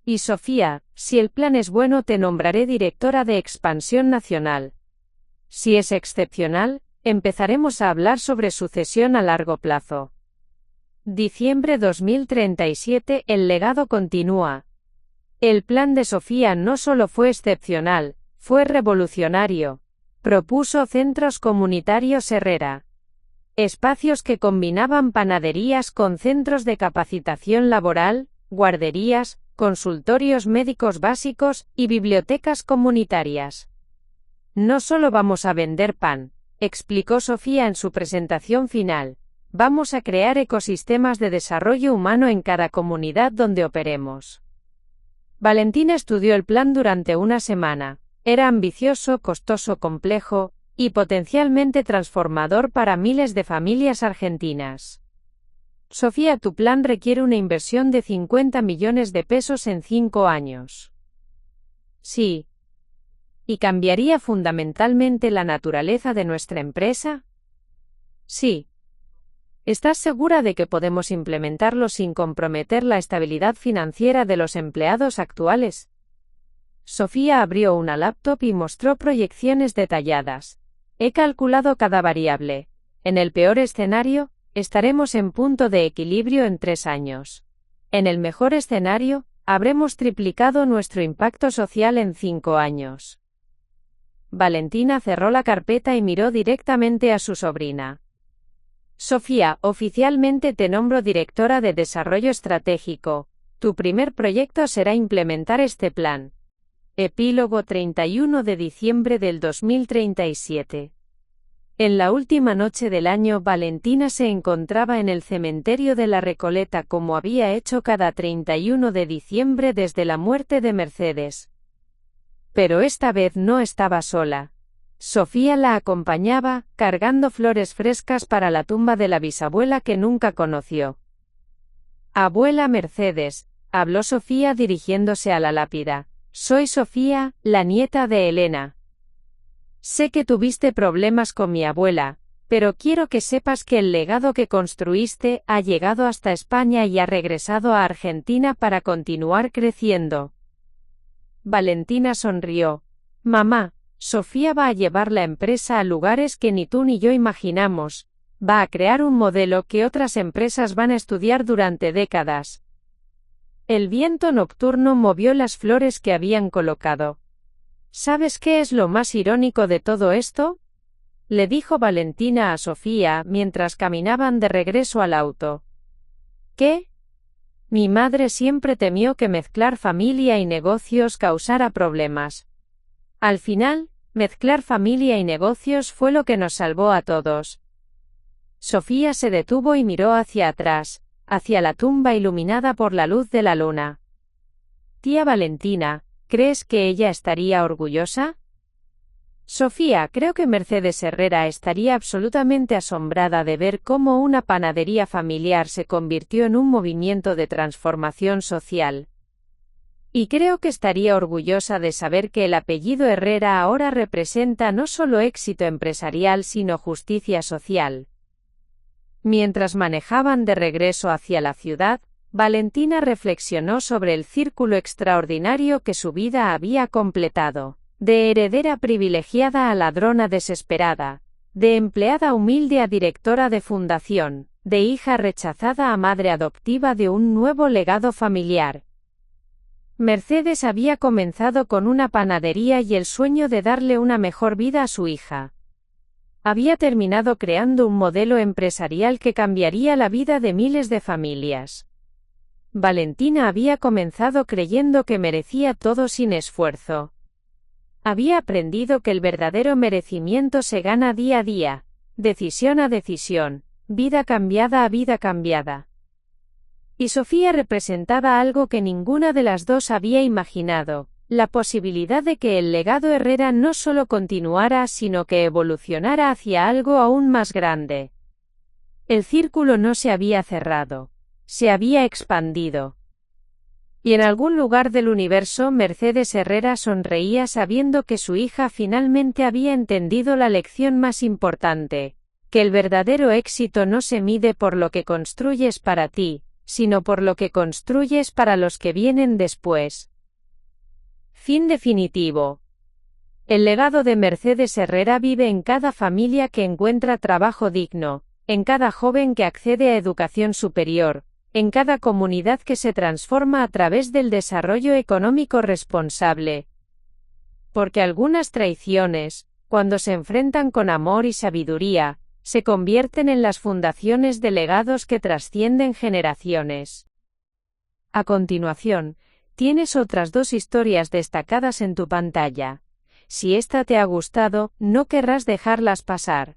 Y Sofía, si el plan es bueno, te nombraré directora de expansión nacional. Si es excepcional, empezaremos a hablar sobre sucesión a largo plazo. Diciembre 2037, el legado continúa. El plan de Sofía no solo fue excepcional, fue revolucionario. Propuso centros comunitarios Herrera. Espacios que combinaban panaderías con centros de capacitación laboral, guarderías, consultorios médicos básicos y bibliotecas comunitarias. No solo vamos a vender pan, explicó Sofía en su presentación final. Vamos a crear ecosistemas de desarrollo humano en cada comunidad donde operemos. Valentina estudió el plan durante una semana. Era ambicioso, costoso, complejo, y potencialmente transformador para miles de familias argentinas. Sofía, tu plan requiere una inversión de 50 millones de pesos en 5 años. Sí. ¿Y cambiaría fundamentalmente la naturaleza de nuestra empresa? Sí. ¿Estás segura de que podemos implementarlo sin comprometer la estabilidad financiera de los empleados actuales? Sofía abrió una laptop y mostró proyecciones detalladas. He calculado cada variable. En el peor escenario, estaremos en punto de equilibrio en 3 años. En el mejor escenario, habremos triplicado nuestro impacto social en 5 años. Valentina cerró la carpeta y miró directamente a su sobrina. Sofía, oficialmente te nombro directora de Desarrollo Estratégico. Tu primer proyecto será implementar este plan. Epílogo 31 de diciembre del 2037. En la última noche del año, Valentina se encontraba en el cementerio de la Recoleta como había hecho cada 31 de diciembre desde la muerte de Mercedes. Pero esta vez no estaba sola. Sofía la acompañaba, cargando flores frescas para la tumba de la bisabuela que nunca conoció. Abuela Mercedes, habló Sofía dirigiéndose a la lápida. Soy Sofía, la nieta de Elena. Sé que tuviste problemas con mi abuela, pero quiero que sepas que el legado que construiste ha llegado hasta España y ha regresado a Argentina para continuar creciendo. Valentina sonrió. Mamá, Sofía va a llevar la empresa a lugares que ni tú ni yo imaginamos. Va a crear un modelo que otras empresas van a estudiar durante décadas. El viento nocturno movió las flores que habían colocado. ¿Sabes qué es lo más irónico de todo esto? Le dijo Valentina a Sofía mientras caminaban de regreso al auto. ¿Qué? Mi madre siempre temió que mezclar familia y negocios causara problemas. Al final, mezclar familia y negocios fue lo que nos salvó a todos. Sofía se detuvo y miró hacia atrás, hacia la tumba iluminada por la luz de la luna. Tía Valentina, ¿crees que ella estaría orgullosa? Sofía, creo que Mercedes Herrera estaría absolutamente asombrada de ver cómo una panadería familiar se convirtió en un movimiento de transformación social. Y creo que estaría orgullosa de saber que el apellido Herrera ahora representa no solo éxito empresarial sino justicia social. Mientras manejaban de regreso hacia la ciudad, Valentina reflexionó sobre el círculo extraordinario que su vida había completado. De heredera privilegiada a ladrona desesperada, de empleada humilde a directora de fundación, de hija rechazada a madre adoptiva de un nuevo legado familiar. Mercedes había comenzado con una panadería y el sueño de darle una mejor vida a su hija. Había terminado creando un modelo empresarial que cambiaría la vida de miles de familias. Valentina había comenzado creyendo que merecía todo sin esfuerzo. Había aprendido que el verdadero merecimiento se gana día a día, decisión a decisión, vida cambiada a vida cambiada. Y Sofía representaba algo que ninguna de las dos había imaginado, la posibilidad de que el legado Herrera no solo continuara sino que evolucionara hacia algo aún más grande. El círculo no se había cerrado, se había expandido. Y en algún lugar del universo Mercedes Herrera sonreía sabiendo que su hija finalmente había entendido la lección más importante, que el verdadero éxito no se mide por lo que construyes para ti, sino por lo que construyes para los que vienen después. Fin definitivo. El legado de Mercedes Herrera vive en cada familia que encuentra trabajo digno, en cada joven que accede a educación superior, en cada comunidad que se transforma a través del desarrollo económico responsable. Porque algunas traiciones, cuando se enfrentan con amor y sabiduría, se convierten en las fundaciones de legados que trascienden generaciones. A continuación, tienes otras dos historias destacadas en tu pantalla. Si esta te ha gustado, no querrás dejarlas pasar.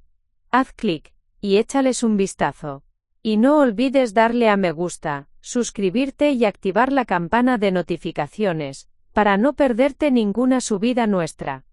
Haz clic y échales un vistazo. Y no olvides darle a me gusta, suscribirte y activar la campana de notificaciones, para no perderte ninguna subida nuestra.